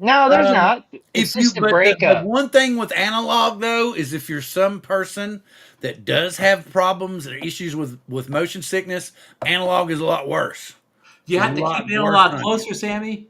No, there's not. If It's you, just a but the breakup. one thing with analog though is if you're some person that does have problems or issues with motion sickness, analog is a lot worse. Do you have A to lot keep the analog worse. closer, Sammy?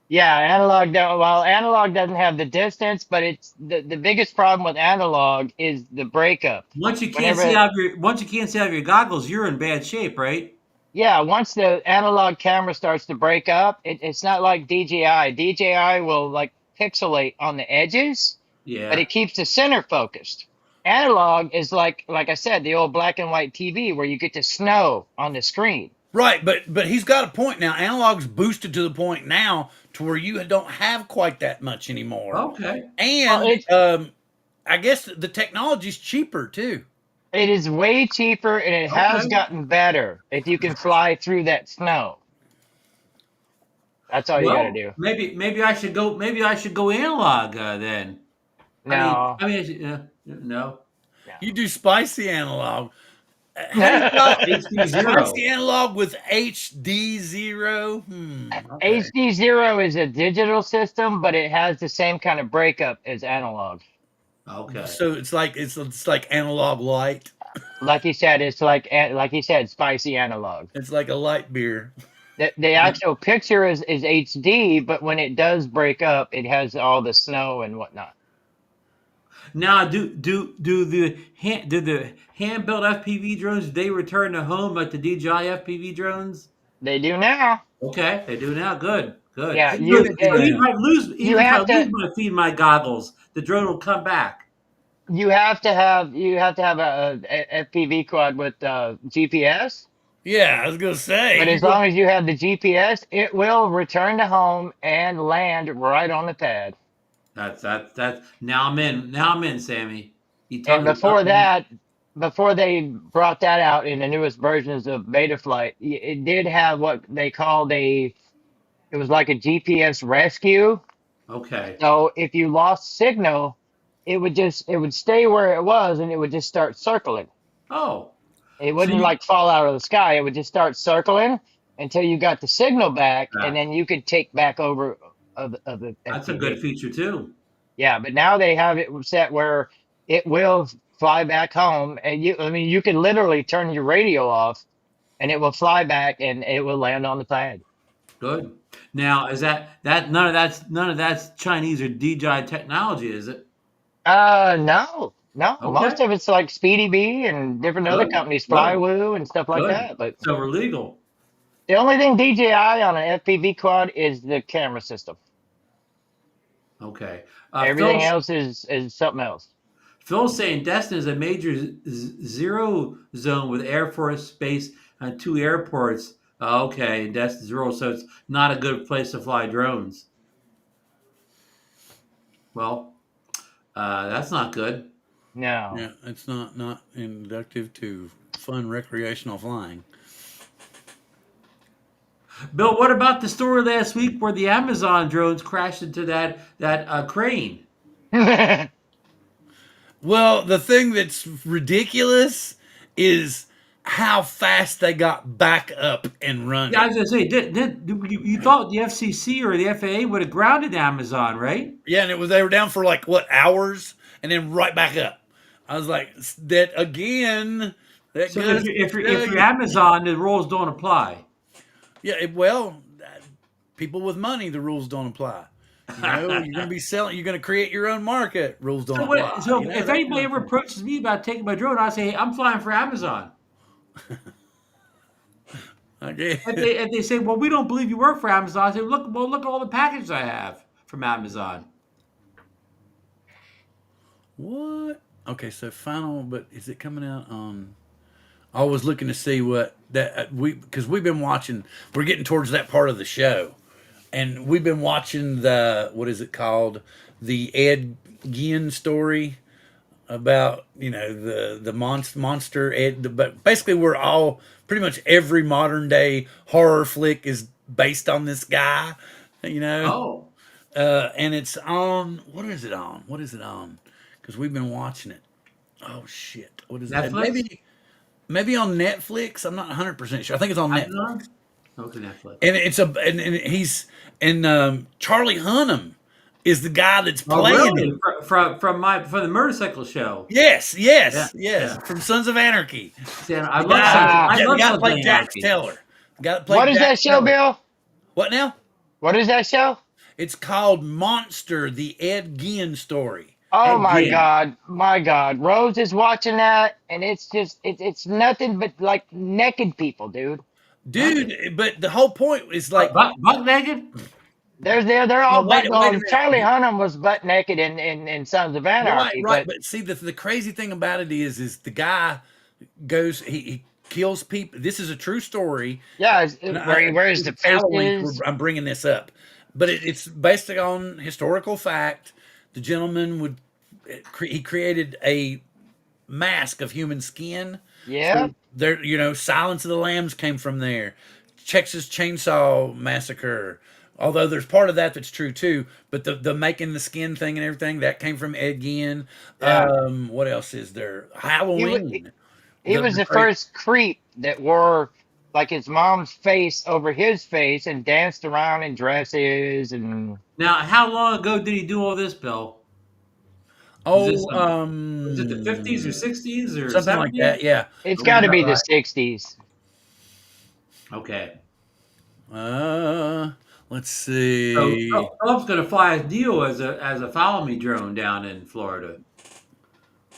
Yeah, analog don't. Well, analog doesn't have the distance, but it's the biggest problem with analog is the breakup. Once you can't Whenever- see out of your goggles, you're in bad shape, right? Yeah, once the analog camera starts to break up, it's not like DJI. DJI will like pixelate on the edges, Yeah. but it keeps the center focused. Analog is like I said, the old black and white TV where you get to snow on the screen. Right, but he's got a point now. Analog's boosted to the point now to where you don't have quite that much anymore. Okay. And I guess the technology's cheaper too. It is way cheaper and it has Okay. gotten better if you can fly through that snow. That's all you got to do. Maybe I should go. Maybe I should go analog then. No. No. You do spicy analog. Spicy analog with HD zero. Okay. HD zero is a digital system, but it has the same kind of breakup as analog. Okay. So it's like analog light. Like you said, it's like you said, spicy analog. It's like a light beer. The actual picture is HD, but when it does break up, it has all the snow and whatnot. Now, do the hand-built FPV drones, do they return to home like the DJI FPV drones? They do now. Okay, they do now. Good. Yeah, So you even if I lose my feed my goggles, the drone will come back. you have to have a FPV quad with GPS. Yeah, I was gonna say. But as long as you have the GPS, it will return to home and land right on the pad. That's now I'm in, Sammy. And before they brought that out in the newest versions of Betaflight, it did have what they called it was like a GPS rescue. Okay. So if you lost signal, it would stay where it was and it would just start circling. Oh. It wouldn't like fall out of the sky. It would just start circling until you got the signal back, Yeah. and then you could take back over of the. That's a FPV. good feature too. Yeah, but now they have it set where it will fly back home, and you can literally turn your radio off, and it will fly back, and it will land on the pad. Good. Now, is that none of that's Chinese or DJI technology, is it? No. Okay. Most of it's like Speedy Bee and different other Good. companies, Good. Flywoo and stuff like Good. that. But So we're legal. the only thing DJI on an FPV quad is the camera system. Okay. Everything else is something else. Phil's saying Destin is a major zero zone with Air Force Base and 2 airports. Okay, Destin zero, so it's not a good place to fly drones. Well, that's not good. No. Yeah, it's not inductive to fun recreational flying. Bill, what about the story last week where the Amazon drones crashed into that crane? Well, the thing that's ridiculous is how fast they got back up and running. Yeah, I was gonna say, you thought the FCC or the FAA would have grounded Amazon, right? Yeah, and they were down for like hours, and then right back up. I was like, that again. That So goes if to you're tell you. Amazon, the rules don't apply. Yeah, people with money, the rules don't apply. You know, you're going to be selling. You're going to create your own market. Rules don't apply. So You know, if that anybody kind of ever thing. approaches me about taking my drone, I say, hey, I'm flying for Amazon. Okay. If they say, well, we don't believe you work for Amazon, I say, look at all the packages I have from Amazon. What? Okay, so final, but is it coming out on? I was looking to see what that because we've been watching. We're getting towards that part of the show, and we've been watching the what is it called? The Ed Gein story about the monster Ed. But basically, we're all pretty much every modern day horror flick is based on this guy. You know, Oh, and it's on. What is it on? What is it on? Because we've been watching it. Oh shit! What is it? Netflix? Maybe on Netflix. I'm not 100% sure. I think it's on Netflix. Amazon? Okay, Netflix. And it's and he's and Charlie Hunnam is the guy that's Oh, playing really? him. From the motorcycle show. Yes, Yeah, yes, yes. yeah. From Sons of Anarchy. See, I The love guy, something. Ah. I the love guy that something. played Jax Teller. The guy that played What is Jax that show, Teller. Bill? What now? What is that show? It's called Monster: The Ed Gein Story. Oh my Again. God, my God. Rose is watching that, and it's just it's nothing but like naked people, dude. Dude, but the whole point is like, Buck naked? They're no, all wait, butt. wait a Well, Charlie minute. Hunnam was butt naked in Sons of Right, Anarchy, right. but But see, the crazy thing about it is the guy goes, he kills people. This is a true story. yeah, And where he wears the Halloween, faces. I'm bringing this up, but it's based on historical fact. The gentleman he created a mask of human skin. Yeah, So there, Silence of the Lambs came from there. Texas Chainsaw Massacre. Although there's part of that that's true too, but the making the skin thing and everything that came from Ed Gein. yeah. What else is there? He was Halloween. he was the first creep that wore like his mom's face over his face and danced around in dresses and Now, how long ago did he do all this, Bill? Was this was it the 50s or 60s or something like 70s? that. Yeah. it's got Okay, to be the right. 60s. Okay. Let's So see. Philip's going to fly a deal as a follow me drone down in Florida.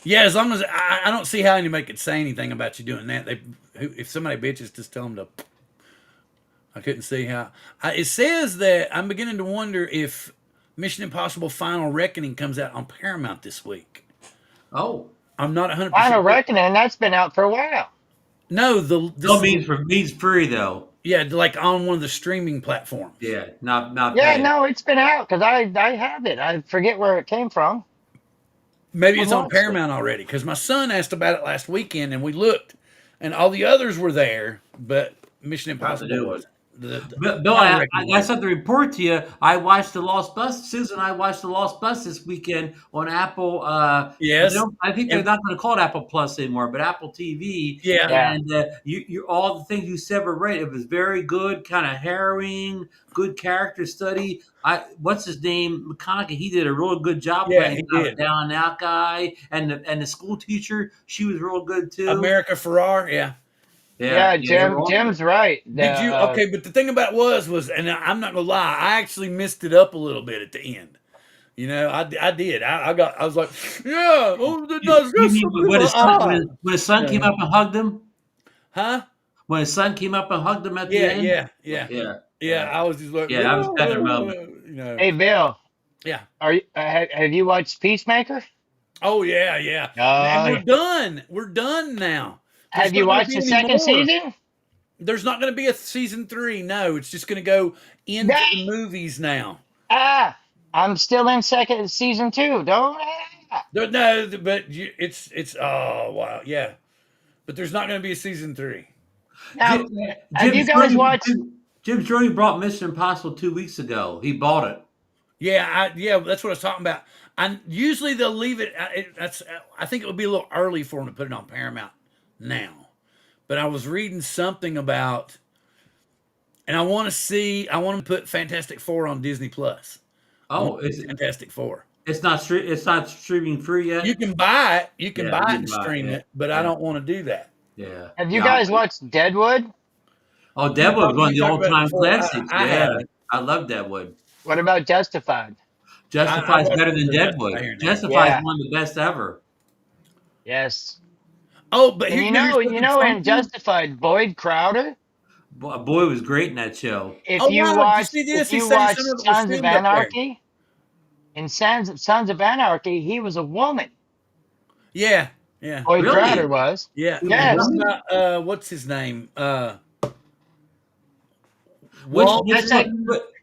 Yeah, as long as I don't see how anybody could say anything about you doing that. If somebody bitches, just tell them to. I couldn't see how. It says that I'm beginning to wonder if Mission Impossible: Final Reckoning comes out on Paramount this week. Oh, I'm not 100%. Final Reckoning, that's been out for a while. No, no means free though. yeah, like on one of the streaming platforms. Yeah, not Yeah, paid. no, it's been out because I have it. I forget where it came from. Maybe I it's on watched it. Paramount already because my son asked about it last weekend and we looked, and all the others were there, but Mission Impossible wasn't. Bill, I got something to report to you. I watched the Lost Bus. Susan and I watched the Lost Bus this weekend on Apple. Yes. I think they're not going to call it Apple Plus anymore, but Apple TV. Yeah. Yeah. And you all the things you said were right. It was very good, kind of harrowing, good character study. What's his name? McConaughey. He did a real good job playing he kind did. of down and out guy. And the school teacher, she was real good too. America Ferrar, yeah. Yeah, they were all Jim's right. Did you? Okay, but the thing about it was, and I'm not gonna lie, I actually missed it up a little bit at the end. I did. I was like, yeah. Oh, You mean when his son came up and hugged him? Huh? When his son came up and hugged him at the Yeah, end? yeah. I was just like, Yeah, that was a tender moment. Hey, Bill, Yeah. are you have you watched Peacemaker? Oh yeah, yeah. And we're done. We're done now. There's Have you not gonna watched be the any second more. season? There's not going to be a season 3. No, it's just going to go into the movies now. I'm still in season 2. Don't. No, but it's oh wow, yeah. But there's not going to be a season 3. Now, have you guys watched? Jim Jordan brought Mission Impossible 2 weeks ago. He bought it. Yeah, that's what I was talking about. Usually they'll leave it. I think it would be a little early for them to put it on Paramount now. But I was reading something about, and I want to put Fantastic Four on Disney Plus. Oh, it's Fantastic Four. It's not streaming free yet. You can buy it. You can Yeah, buy you it and can buy stream it, it, but yeah. I don't want to do that. Yeah. Have you guys watched Deadwood? Oh, Deadwood was one of the We talked about it all-time before. classics. I Yeah, haven't. I love Deadwood. What about Justified? I Justified's wasn't better than into that Deadwood. here now. Justified's Yeah. one of the best ever. Yes. Oh, but And here, you know, here's something in funny. Justified, Boyd Crowder. Boy was great in that show. Oh wow! Did you see this? If He you said his watch son was Sons of filmed up there. Anarchy, in Sons of Anarchy, he was a woman. Yeah, yeah, Boyd Crowder Really? was. yeah. He was a Yes. What woman? about what's his name? Which Walt which That's it.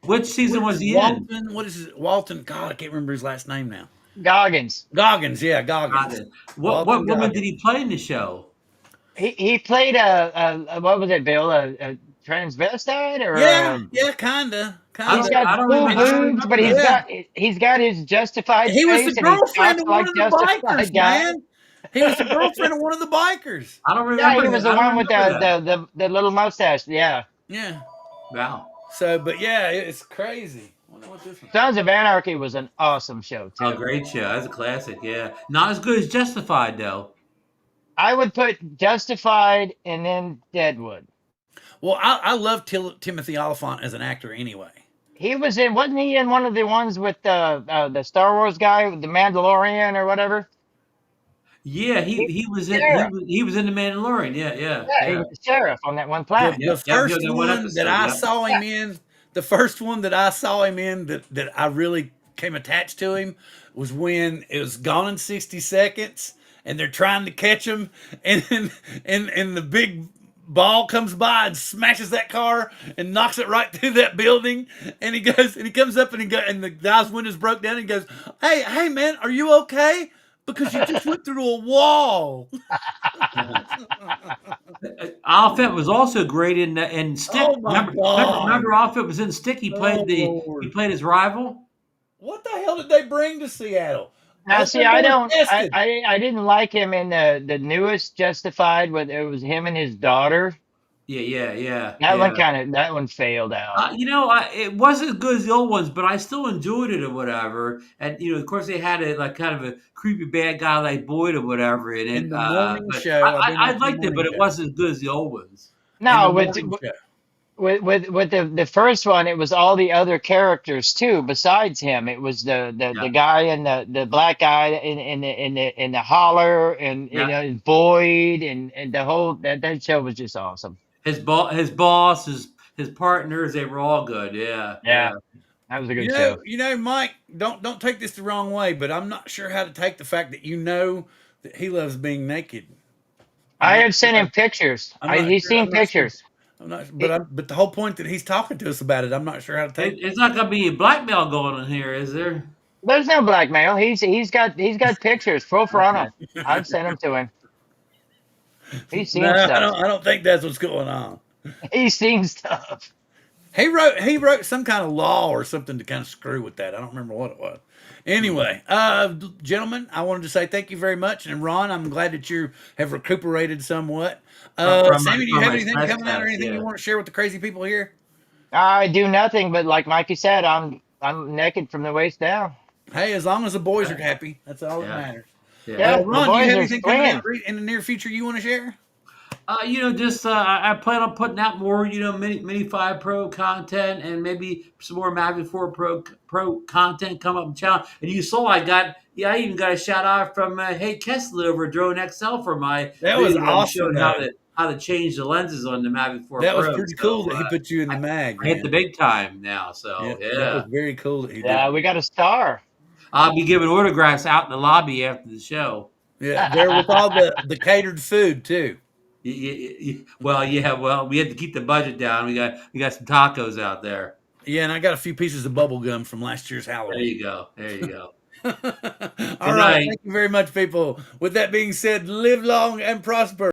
which season was he in? Walton. What is his Walton? God, I can't remember his last name now. Goggins. Goggins. Yeah, Got Goggins. it. What Walton woman Goggins. did he play in the show? He played a what was it, Bill? A transvestite or Yeah, yeah, kinda, he's got I don't full remember. I don't boobs, but remember that. he's got his Justified He was the face, and he girlfriend talks of one like of the bikers, Justified guy. man. He was the girlfriend of one of the bikers. I don't Yeah, remember he was that. the I don't one with remember that. the little mustache. Yeah. Yeah. Wow. So, but yeah, it's crazy. I wonder what this one. Sons of Anarchy was an awesome show Oh, too. great show. That's a classic. Yeah. Not as good as Justified though. I would put Justified and then Deadwood. Well, I love Timothy Oliphant as an actor anyway. He was in, wasn't he in one of the ones with the Star Wars guy, the Mandalorian or whatever? Yeah, He he was was the in sheriff. he was in the Mandalorian. Yeah, Yeah, he yeah. was the sheriff on that one The planet. the Yep, yep, first that one one that episode. I Yep. saw him in, the first one that I saw him in that I really came attached to him was when it was Gone in 60 Seconds and they're trying to catch him and the big ball comes by and smashes that car and knocks it right through that building and he comes up and the guy's windows broke down and he goes, hey man, are you okay? Because you just went through a wall. Alfred was also great in Stick. Oh my God. Remember Alfred was in Stick. He Oh played he Lord. played his rival. What the hell did they bring to Seattle? Now, I see, thought they were tested. I didn't like him in the newest Justified, with it was him and his daughter. That one failed out. It wasn't as good as the old ones, but I still enjoyed it or whatever. And of course, they had a like kind of a creepy bad guy like Boyd or whatever in it. In the morning But show, I've been I watching the liked it, but morning it show. wasn't as good as the old ones. In the No, morning show. with the first one, it was all the other characters too. Besides him, it was the Yeah, guy and the black guy in the holler, and yeah. Boyd, and the whole that show was just awesome. His boss, his partners, they were all good. Yeah, Yeah, that was a good show. Mike, don't take this the wrong way, but I'm not sure how to take the fact that that he loves being naked. I have sent him pictures. He's seen pictures. I'm not, but the whole point that he's talking to us about it, I'm not sure how to take. It's not going to be blackmail going on here, is there? There's no blackmail. He's got pictures, full frontal. I've sent them to him. He's seen No, stuff. I don't think that's what's going on. He's seen stuff. He wrote some kind of law or something to kind of screw with that. I don't remember what it was. Anyway, gentlemen, I wanted to say thank you very much. And Ron, I'm glad that you have recuperated somewhat. Sammy, do you have anything coming out or anything you want to share with the crazy people here? I do nothing, but like Mikey said, I'm naked from the waist down. Hey, as long as the boys are happy, that's all that matters. Yeah, the Ron, do boys you have are anything coming out swinging. in the near future you want to share? I plan on putting out more, Mini 5 Pro content and maybe some more Mavic 4 Pro content come up in channel. And you saw I even got a shout out from Hey Kessler over at Drone XL for my That was video awesome. showing how to change the lenses on the Mavic 4 That Pro. was pretty cool that he put you in the mag. I hit the big time now, so That was very cool that he Yeah, did. we got a star. I'll be giving autographs out in the lobby after the show. Yeah, there with all the catered food too. Well, we had to keep the budget down. We got some tacos out there. Yeah, and I got a few pieces of bubble gum from last year's Halloween. There you go. All right. Thank you very much, people. With that being said, live long and prosper.